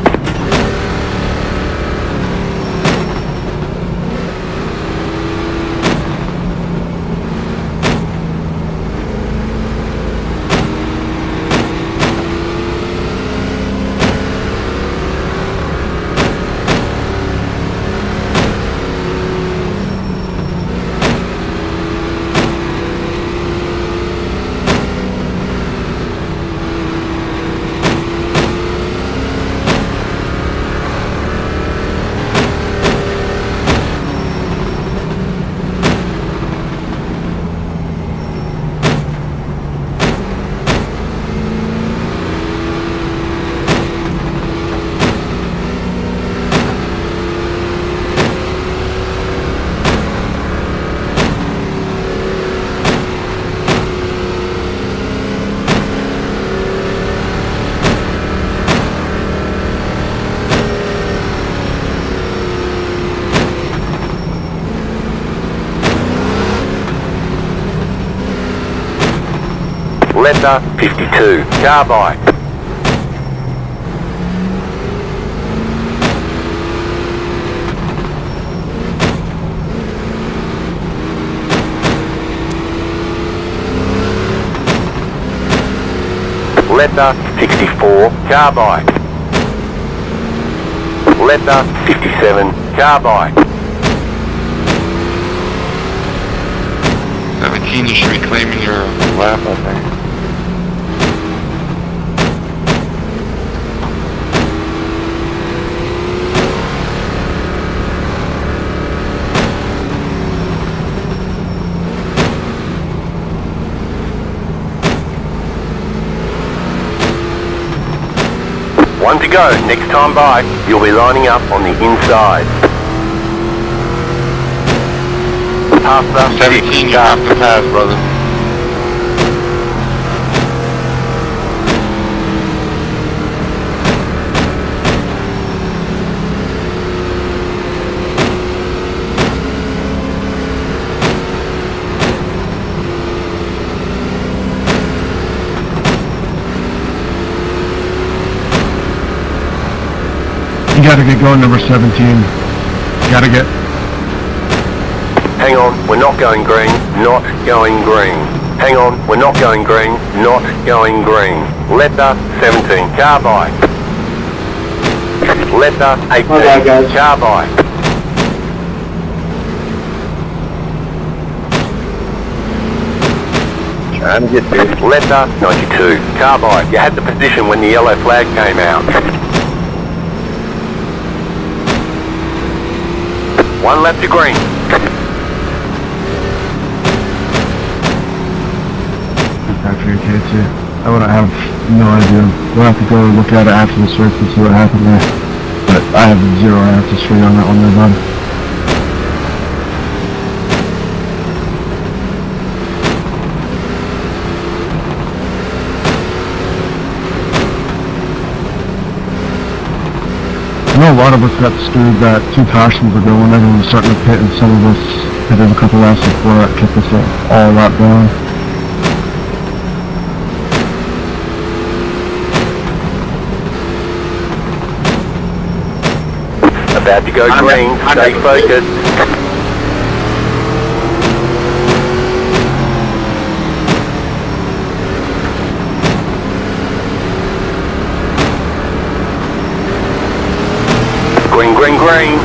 Letter 52, car by. Letter 64, carbide. Letter 57, carbide. 17, you should be claiming your lap, I think. One to go. Next time by, you'll be lining up on the inside. Half the 17, you have to pass, brother. You gotta get going, number 17. Gotta get... Hang on, we're not going green, not going green. Hang on, we're not going green, not going green. Letter 17, carbide. Letter 18, Okay, guys. carbide. Trying to get there. Letter 92, carbide. You had the position when the yellow flag came out. One lap to green. After your K2. I would have no idea. We'll have to go look at it after the race and see what happened there. But I have zero answers for you on that one there, bud. I know a lot of us got screwed that 2 cautions ago when everyone was starting to pit, and some of us hit in a couple laps before that kept us all a lot down. About to go green, stay focused. Green, green, green.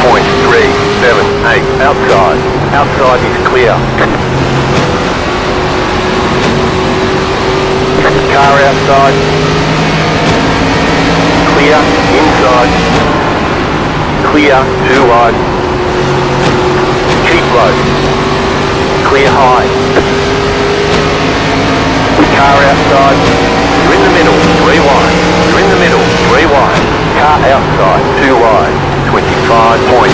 .378 outside. Outside is clear. Car outside. Clear. Inside. Clear. 2 wide. Keep low. Clear high. Car outside. You're in the middle. 3 wide. You're in the middle. 3 wide. Car outside. 2 wide. 25.647.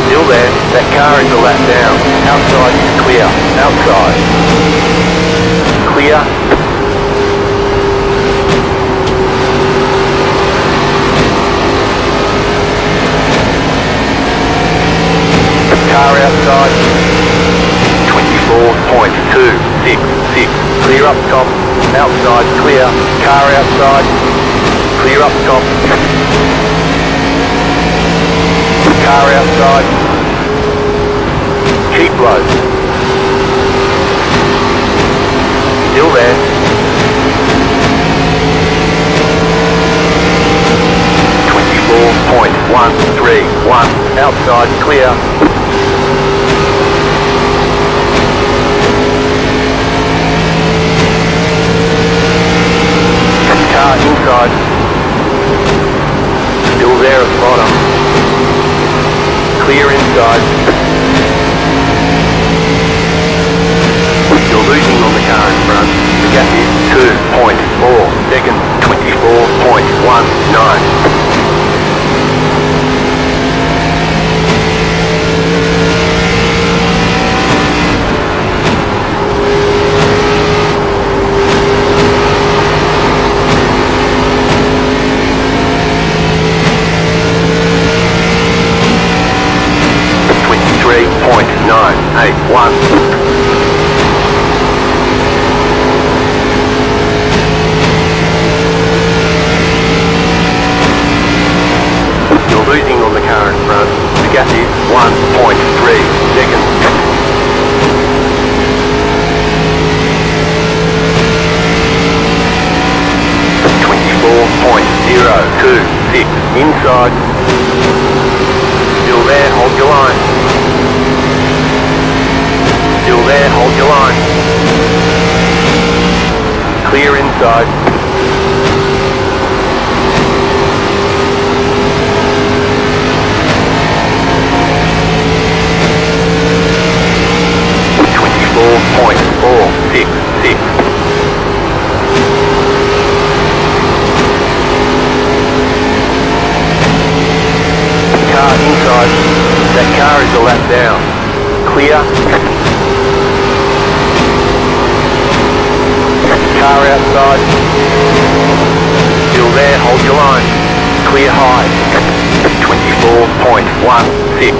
Still there. That car is a lap down. Outside is clear. Outside. Clear. Car outside. 24.266. Clear up top. Outside clear. Car outside. Clear up top. Car outside. Keep low. Still there. .131. Outside clear. Car inside. Still there at the bottom. Clear inside. You're losing on the car in front. The gap is 2.4 seconds. 24.19. inside. Still there, hold your line. Still there, hold your line. Clear inside. .466. Car inside. That car is a lap down. Clear. Car outside. Still there, hold your line. Clear high. 24.16.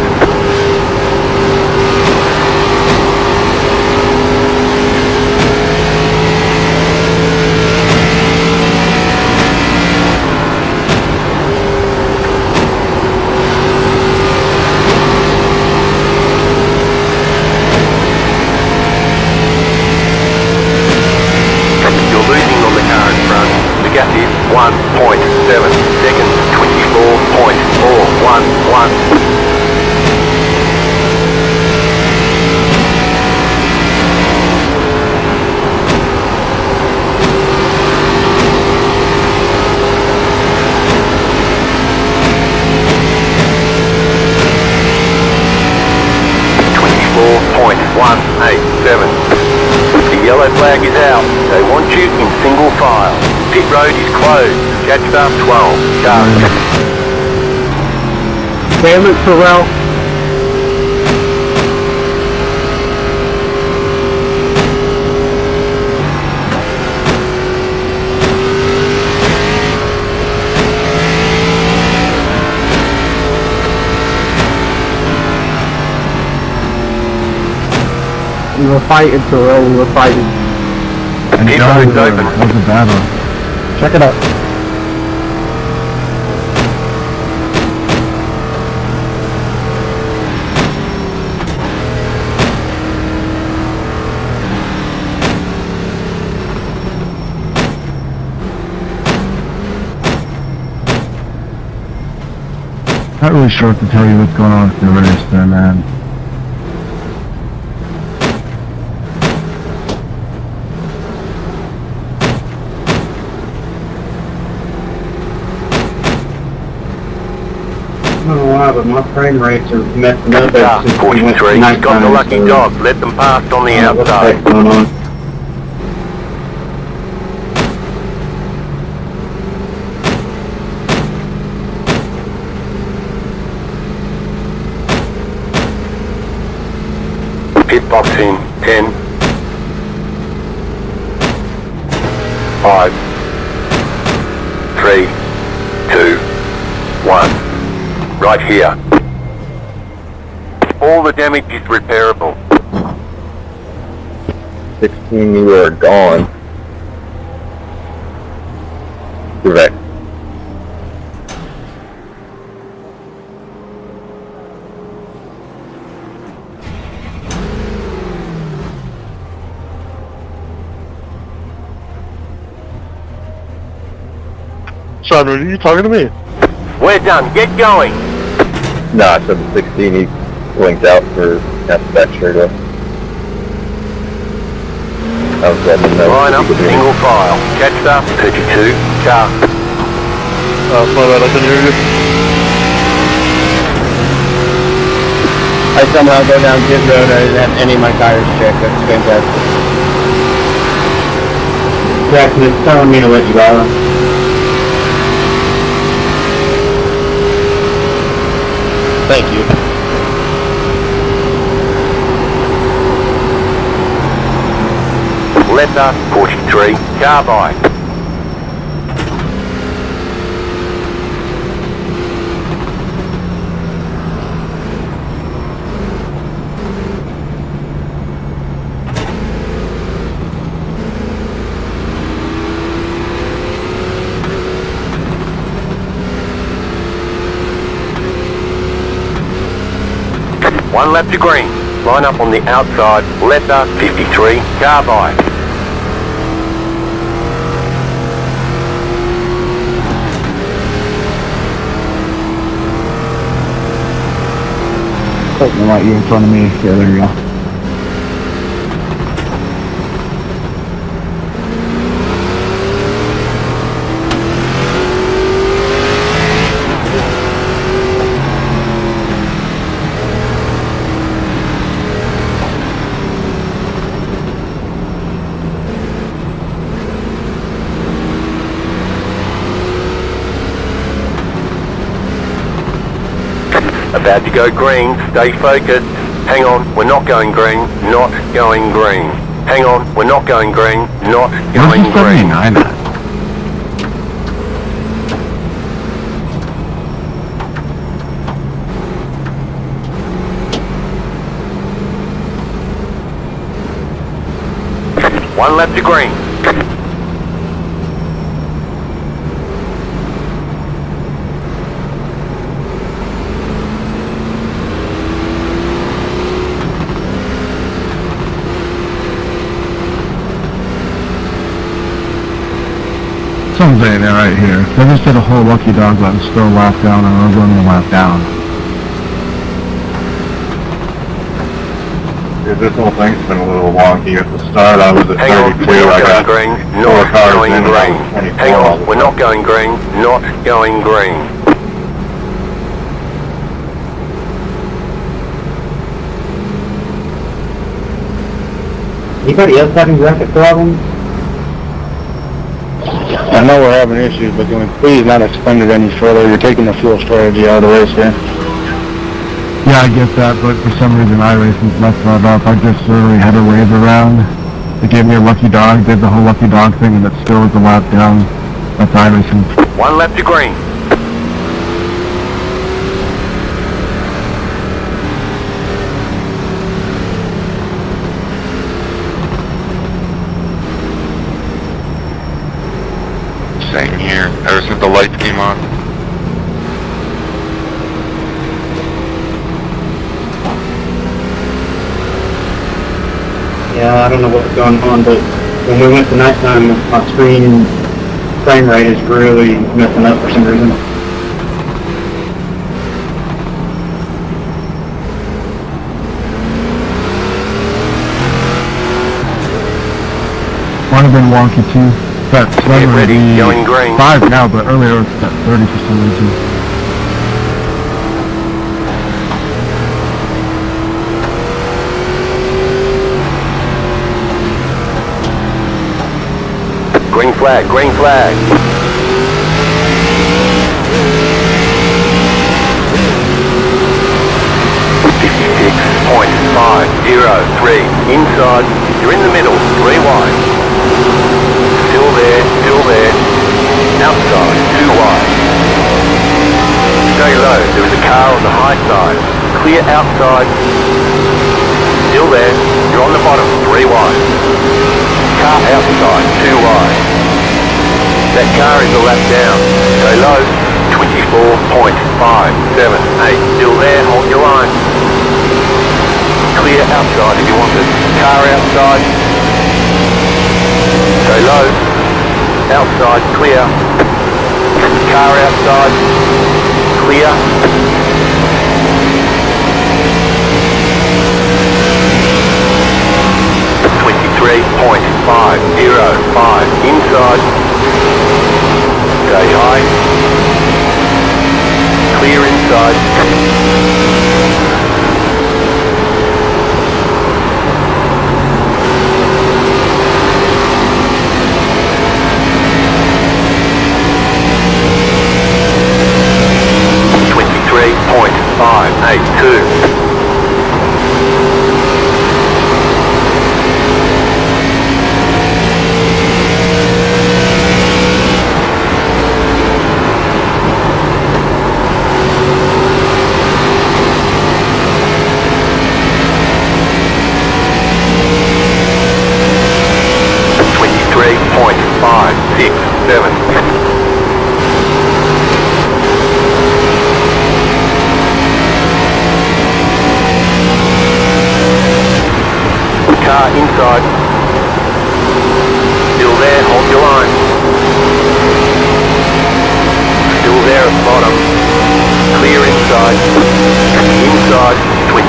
The gap is 1.7 seconds, 24.411. The yellow flag is out. They want you in single file. Pit road is closed. Catch staff 12. Car. Damn it, Pharrell. We were fighting, Pharrell. We were fighting. And Pit that road's open. was a battle. Check it out. Not really sure what to tell you what's going on with the race there, man. I don't know why, but my frame rates are messing up ever since we went to 43. nighttime. Got the lucky dog. Let them pass on the I don't know what the outside. heck's going on. Pit box in 10, 5, 3, 2, 1. Right here. All the damage is repairable. 16, you are gone. Correct. Simon, are you talking to me? We're done. Get going. No, I said the 16, he blinked out for that straight up. I was letting him know. Line up, single file. Catch staff 32. Car. Oh, my bad, I couldn't hear you. I somehow go down pit road. I didn't have any of my tires checked. That's fantastic. Jackson, it's telling me to let you out. Thank you. Letter 43. Carbide. One lap to green. Line up on the outside. Letter 53. Carbide. Something right here in front of me. Yeah, there you go. About to go green, stay focused. Hang on, we're not going green, not going green. Hang on, we're not going green, not going Where's the green. 79 at? One lap to green. Something's in there right here. I just did a whole lucky dog, but I'm still a lap down, and I'm running a lap down. Yeah, this whole thing's been a little wonky. At the start, I was at Hang on, 32. we're I not got going green, 4 not cars going in, and I green. was 24 Hang all on, the we're time. not going green, not going green. Anybody else having graphic problems? I know we're having issues, but can we please not extend it any further? You're taking the fuel strategy out of the race here. Yeah, I get that, but for some reason iRacing's messed that up. I just literally had a wave around. They gave me a lucky dog, did the whole lucky dog thing, and it still is a lap down. That's iRacing. One lap to green. Same here, ever since the lights came on. Yeah, I don't know what's going on, but when we went to nighttime, my screen frame rate is really messing up for some reason. Might have been wonky too. That Get ready, going green. 5 now, but earlier it was at 30 for some reason. Green flag, green flag. .503 inside. You're in the middle. 3 wide. Still there. Still there. Outside. 2 wide. Stay low. There is a car on the high side. Clear outside. Still there. You're on the bottom. 3 wide. Car outside, 2 wide. That car is a lap down. Stay low. 24.578. Still there, hold your line. Clear outside if you want it. Car outside. Stay low. Outside, clear. Car outside. Clear. .505 inside. Stay high. Clear inside. .582. Car inside. Still there, hold your line. Still there at the bottom. Clear inside. Inside, 20.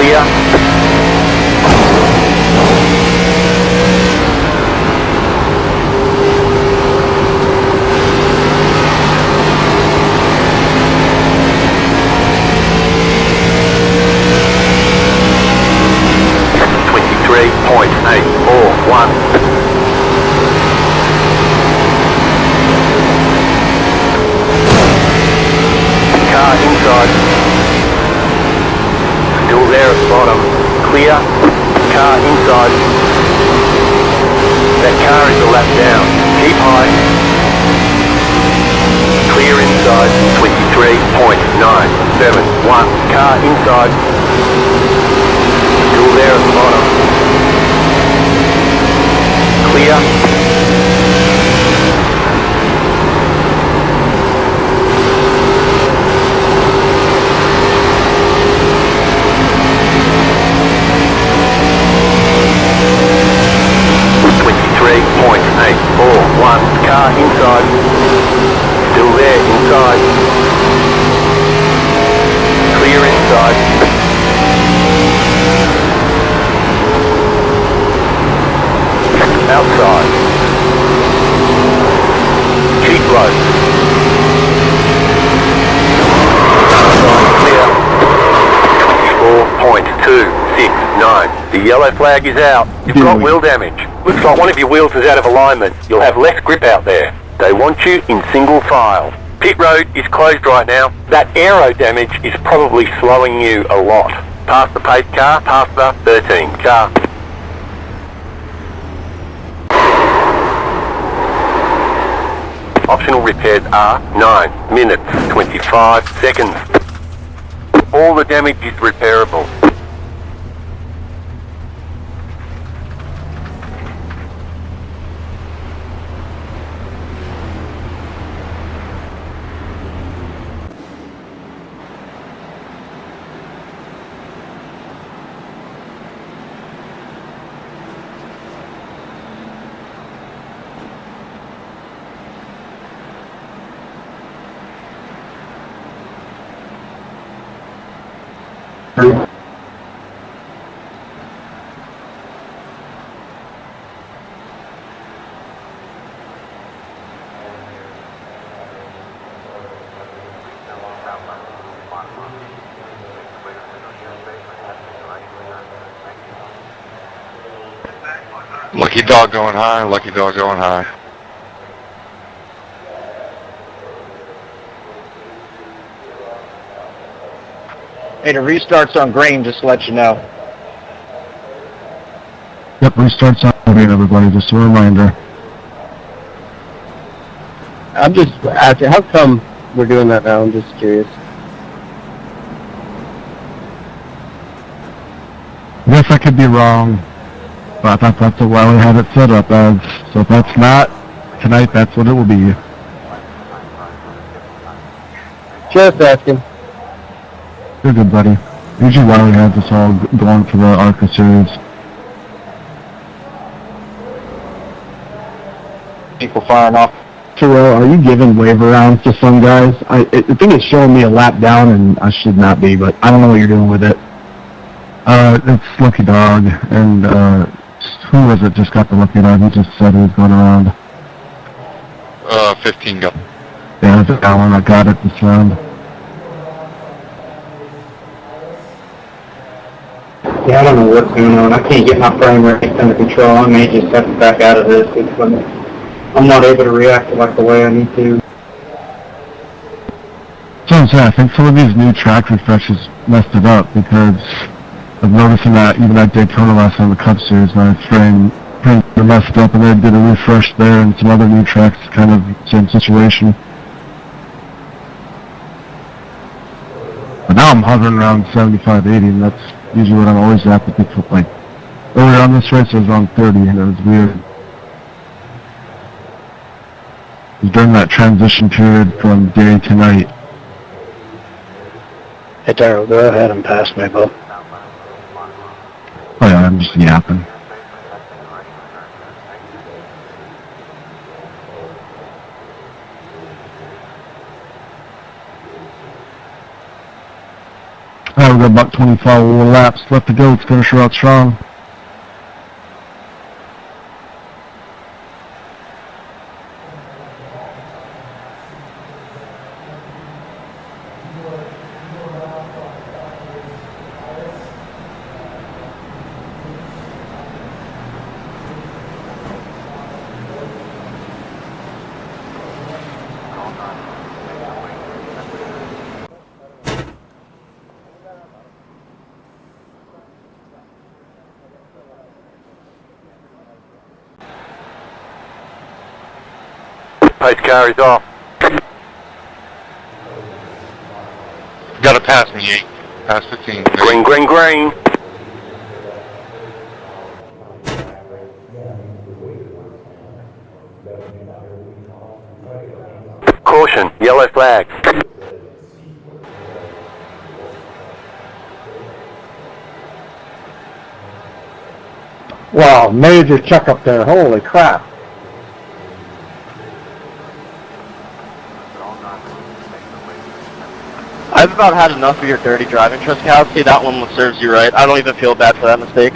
Clear. Car inside. Still there at bottom. Clear. Car inside. That car is a lap down. Keep high. Clear inside. 23.971. Car inside. Still there at the bottom. Clear. .841. Car inside. Still there inside. Clear inside. Outside. Keep low. Clear. 24.269. The yellow flag is out. You've got wheel damage. Looks like one of your wheels is out of alignment. You'll have less grip out there. They want you in single file. Pit road is closed right now. That aero damage is probably slowing you a lot. Past the pace car, past the 13 car. Optional repairs are 9 minutes, 25 seconds. All the damage is repairable. Lucky dog going high, lucky dog going high. Hey, the restart's on green, just to let you know. Yep, restart's on green, everybody, just a reminder. I'm just asking, how come we're doing that now? I'm just curious. I guess I could be wrong, but I thought that's why we had it set up as. So if that's not tonight, that's what it will be. Just asking. You're good, buddy. Usually why we have this all going for the ARCA series. People firing off. Terrell, are you giving waiver rounds to some guys? I think it's showing me a lap down, and I should not be, but I don't know what you're doing with it. It's Lucky Dog, and who was it just got the Lucky Dog? He just said he was going around. 15 go. Yeah, that's that one. I got it this round. Yeah, I don't know what's going on. I can't get my frame rate under control. I may just have to back out of this. I'm not able to react like the way I need to. So I'm saying, I think some of these new track refreshes messed it up because I'm noticing that even at Daytona last time, the Cup Series, my frame messed up, and they did a refresh there, and some other new tracks, kind of same situation. But now I'm hovering around 75, 80, and that's usually what I'm always at. But like earlier on this race, I was around 30, and it was weird. It was during that transition period from day to night. Hey, Darryl, go ahead and pass me, bud. Oh yeah, I'm just yapping. Alright, we're a $1:24 laps left to go. Let's finish her out strong. Pace car is off. Gotta pass me, 8. Pass 15. Green, green, green. Caution, yellow flag. Wow, major check up there. Holy crap. I've about had enough of your dirty driving, Truskowski. That one serves you right. I don't even feel bad for that mistake.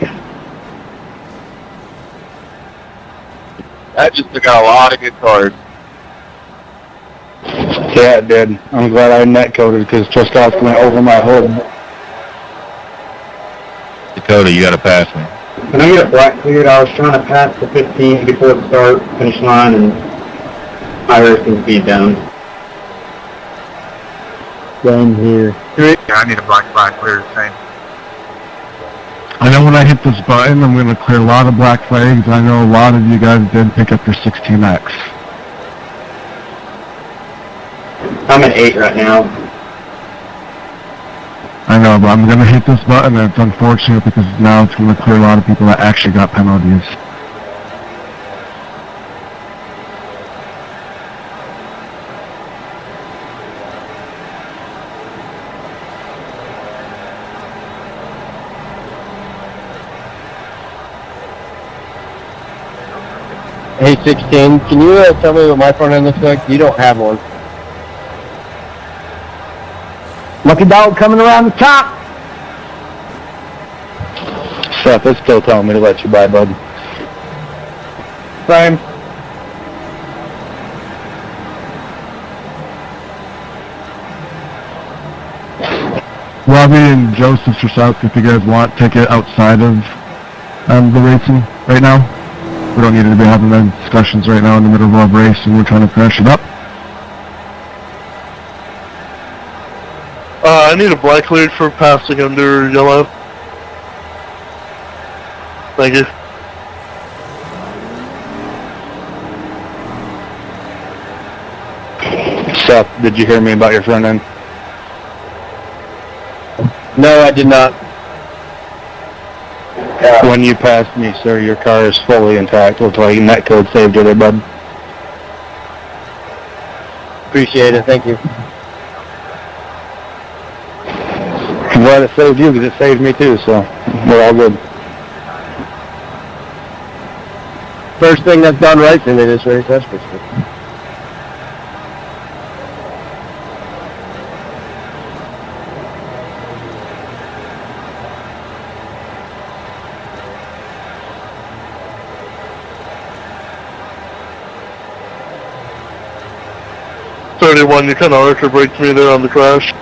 That just took out a lot of good cars. Yeah, it did. I'm glad I netcoded because Truskowski went over my hood. Dakota, you gotta pass me. When I get a black cleared, I was trying to pass the 15 before the start, finish line, and my racing speed down. Down here. Yeah, I need a black clear, same. I know when I hit this button, I'm going to clear a lot of black flags. I know a lot of you guys did pick up your 16X. I'm at 8 right now. I know, but I'm going to hit this button, and it's unfortunate because now it's going to clear a lot of people that actually got penalties. Hey, 16, can you tell me what my front end looks like? You don't have one. Lucky dog coming around the top. Seth is still telling me to let you by, bud. Same. Robbie and Joseph or South, if you guys want, take it outside of the racing right now. We don't need to be having those discussions right now in the middle of our race, and we're trying to crash it up. I need a black cleared for passing under yellow. Thank you. Seth, did you hear me about your front end? No, I did not. When you passed me, sir, your car is fully intact. Looks like netcode saved you there, bud. Appreciate it, thank you. I'm glad it saved you because it saved me too, so we're all good. First thing that's done right for me this race, that's for sure. You kind of ARCA braked me there on the crash.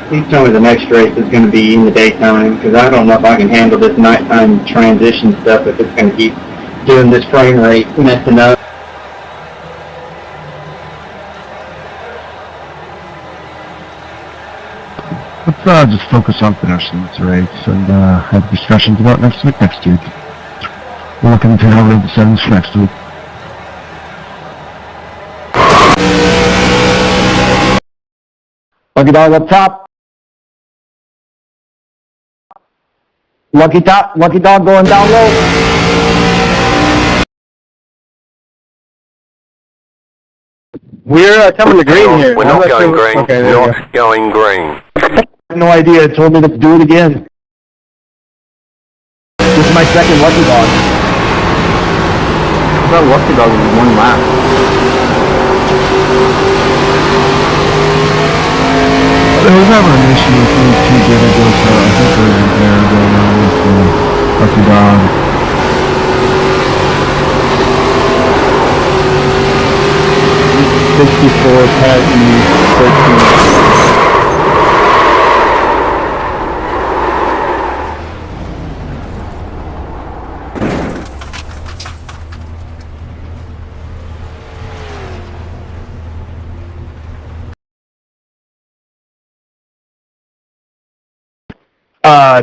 Please tell me the next race is going to be in the daytime, because I don't know if I can handle this nighttime transition stuff if it's going to keep doing this frame rate messing up. Let's just focus on finishing this race and have discussions about next week. We're looking to have the 7s for next week. Lucky dog up top. Lucky dog going down low. We're coming to green here. We're not going green. Okay, Not going green. I have no idea. It told me to do it again. This is my second lucky dog. thought Lucky Dog was one lap. There was never an issue with me 2 days ago, so I think there's an error going on with Lucky Dog. #64 Patton 13.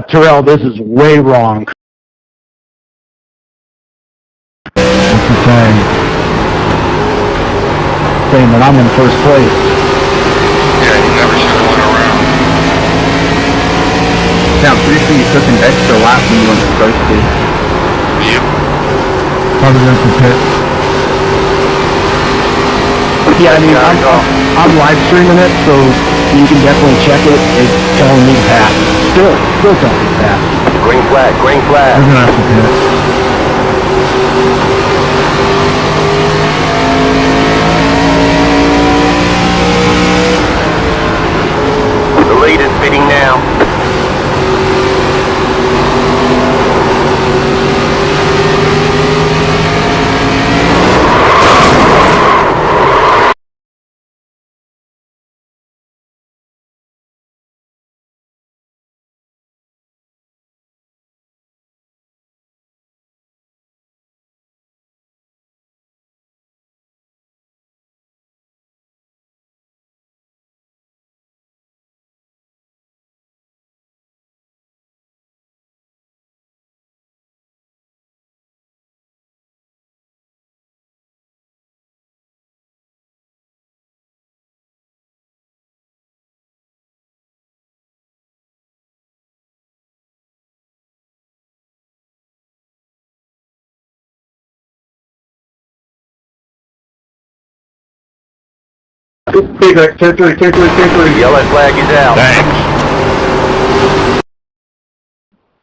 Terrell, this is way wrong. What's he saying? Saying that I'm in first place. Yeah, you never should have went around. Yeah, I'm pretty sure you took an extra lap when you went supposed to. Yep. Probably going to pit. Yeah, I mean, I'm live streaming it, so you can definitely check it. It's telling me to pass. Still telling me to pass. Green flag, green flag. We're going to have to pit. The lead is pitting now. Payback, territory. Yellow flag is out. Thanks.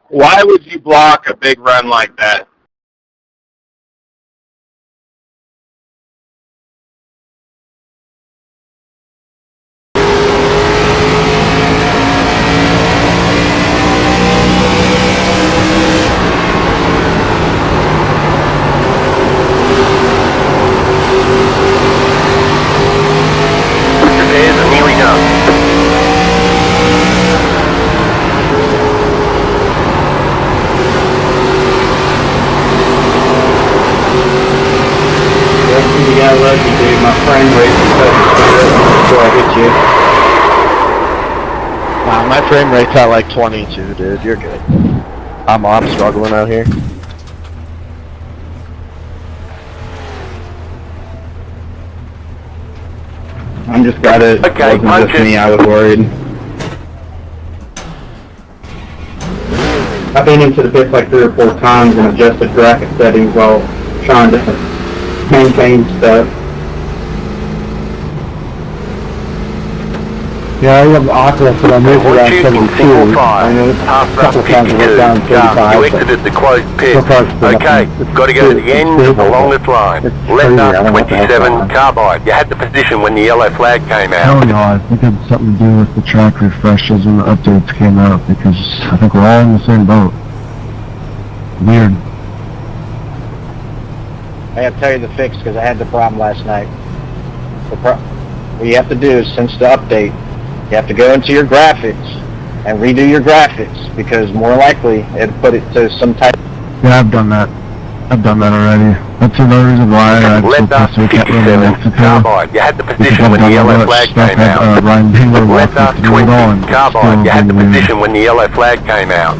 Why would you block a big run like that? Repairs are nearly done. You got lucky, dude. My frame rate was before I hit you. Wow, my frame rate's at like 22, dude. You're good. I'm struggling out here. I'm just glad it Okay, wasn't punch just it. me. I was worried. I've been into the pits like 3 or 4 times and adjusted graphic settings while trying to maintain stuff. Yeah, I have ARCA, but I'm moving around 72. I know Half a couple times I went down 35. You but exited the closed pit. so far it's been Okay, up- got to go to the end stable, along but this line. it's crazy. I Left don't know what the heck's 27 going on. carbide. You had the position when the yellow flag came I don't out. know, I think it had something to do with the track refreshes when the updates came out, because I think we're all in the same boat. Weird. I gotta tell you the fix because I had the problem last night. What you have to do is, since the update, you have to go into your graphics and redo your graphics because more likely it'll put it to some type. Yeah, I've done that. I've done that already. That's another reason why I'm so Left pissed we can't run in 57 Mexico. carbide. You had the Because position I've when the done all yellow that flag stuff came that out. Ryan Taylor Left walked me through it all, and 20 it's carbide. still You had the been weird. position when the yellow flag came out.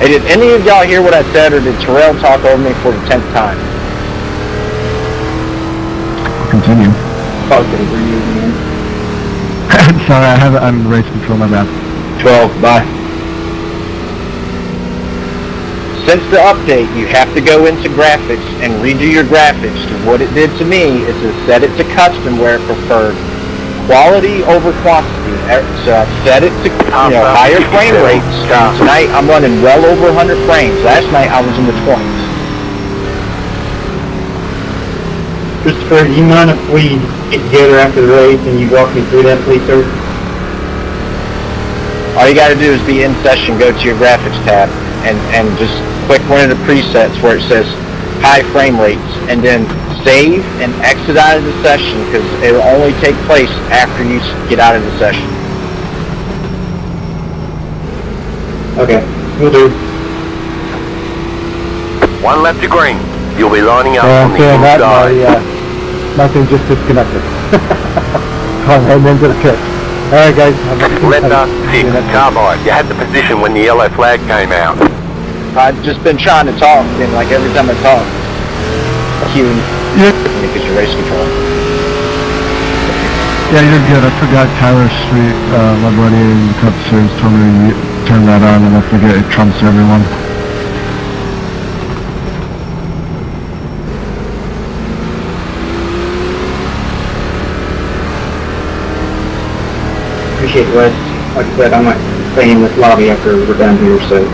Hey, did any of y'all hear what I said, or did Terrell talk over me for the 10th time? Continue. Okay, for you, man. Sorry, I have it on race control, my bad. 12, bye. Since the update, you have to go into graphics and redo your graphics. Because what it did to me is to set it to custom where it preferred quality over quantity. So I set it to higher frame rates. Tonight I'm running well over 100 frames. Last night I was in the 20s. Christopher, do you mind if we get together after the race and you walk me through that, please, sir? All you gotta do is be in session, go to your graphics tab, and just click one of the presets where it says high frame rates, and then save and exit out of the session, because it'll only take place after you get out of the session. Okay, will do. One lap to green. You'll be lining up on the saying that, inside. my thing just disconnected. And then to the pit. Alright guys, Letter 6, Carbide. You had the position when the yellow flag came out. I've just been trying to talk, and like every time I talk, cue because you're race control. Yeah, you're good. I forgot Tyler Street, my buddy in the Cup Series told me to turn that on, and I forget it trumps everyone. Appreciate it, Wes. Like I said, I might stay in this lobby after we're done here, so.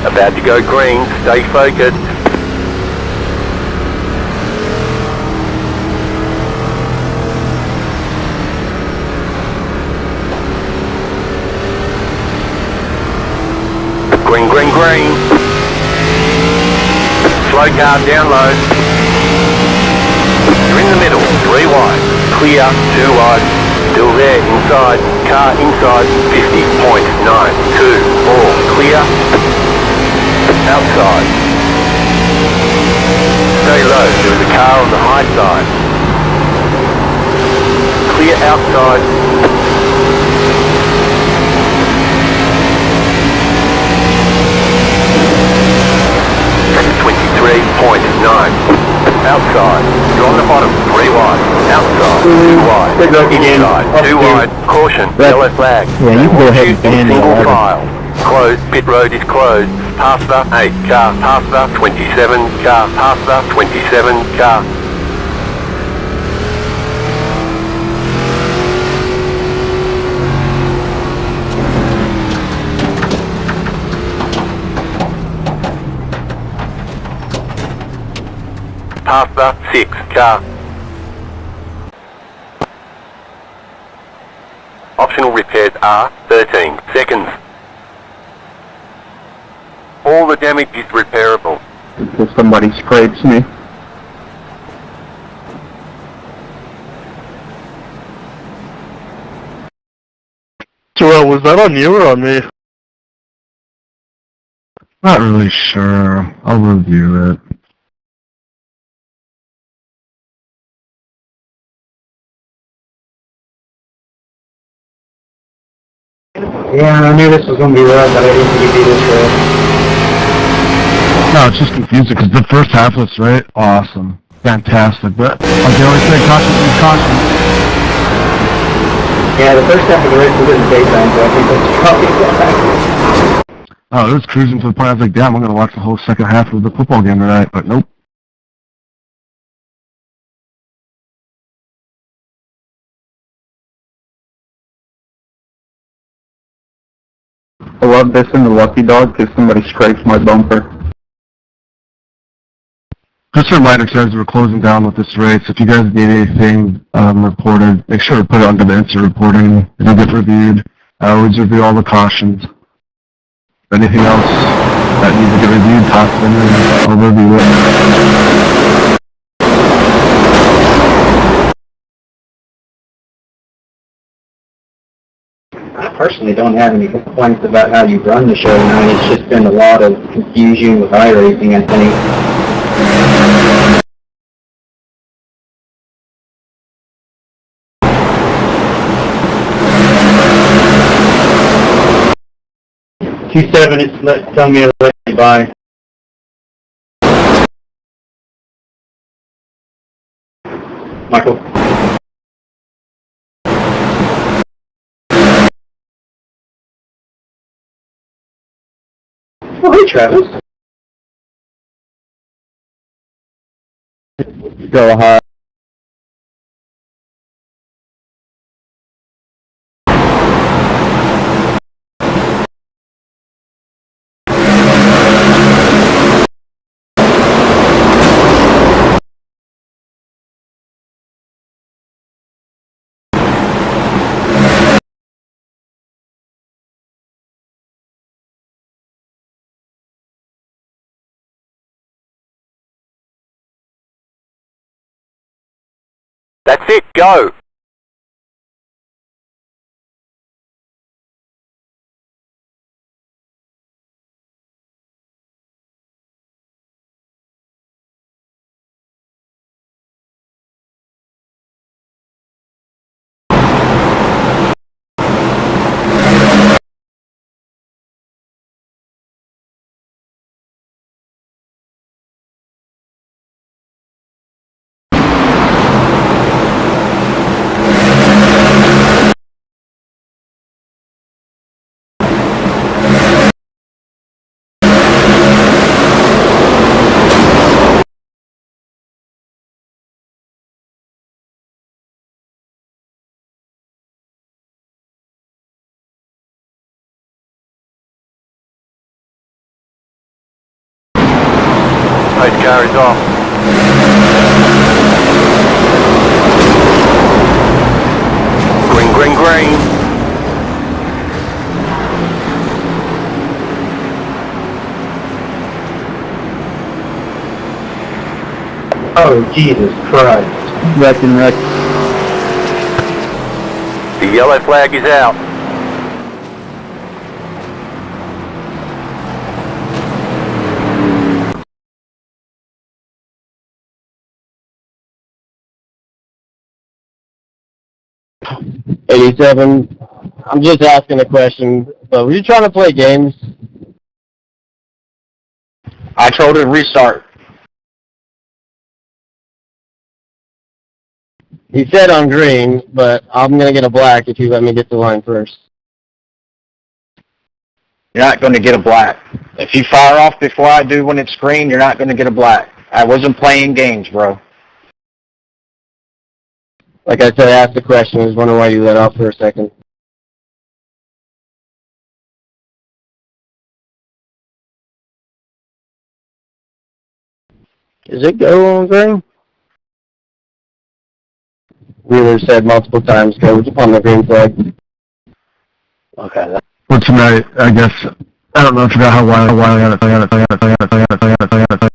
About to go green. Stay focused. Green, green, green. Slow car down low. You're in the middle, 3 wide. Clear, 2 wide. Still there, inside. Car inside, 50.924. Clear. Outside. Stay low, there is a car on the high side. Clear outside. Outside. You're on the bottom. 3 wide. Outside. 2 wide. Inside. 2 wide. Caution. Yellow flag. Yeah, you can go ahead and ban the single 11. file. Closed. Pit road is closed. Past the 8 car. Past the 27 car. Past the 27 car. Past the 6 car. Optional repairs are 13 seconds. All the damage is repairable. If somebody scrapes me. Terrell, was that on you or on me? Not really sure. I'll review it. Yeah, I knew this was gonna be rough, but I didn't think it'd be this rough. No, it's just confusing because the first half was right. Awesome. Fantastic. But like they always say, caution is caution. Yeah, the first half of the race was in the daytime, so I think that's probably why. Oh, it was cruising to the point I was like, damn, I'm going to watch the whole second half of the football game tonight. But nope. I love this in the Lucky Dog because somebody scrapes my bumper. Just a reminder, guys, we're closing down with this race. If you guys need anything reported, make sure to put it under the instant reporting. It'll get reviewed. I always review all the cautions. Anything else that needs to get reviewed, toss it in and I'll review it. I personally don't have any complaints about how you run the show tonight. It's just been a lot of confusion with iRacing, I think. 27 is telling me to let you by. Michael. Oh, hey, Travis. Go high. That's it, go! Those car is off. Green, green, green. Oh, Jesus Christ. Wrecking, wreck. The yellow flag is out. '87. I'm just asking a question, but were you trying to play games? I told her to restart. He said on green, but I'm going to get a black if you let me get the line first. You're not going to get a black. If you fire off before I do when it's green, you're not going to get a black. I wasn't playing games, bro. Like I said, I asked the question. I was wondering why you let off for a second. Does it go on green? Wheeler said multiple times, go on the green flag. Okay. Well, tonight, I guess, I don't know, I forgot how wild I got it.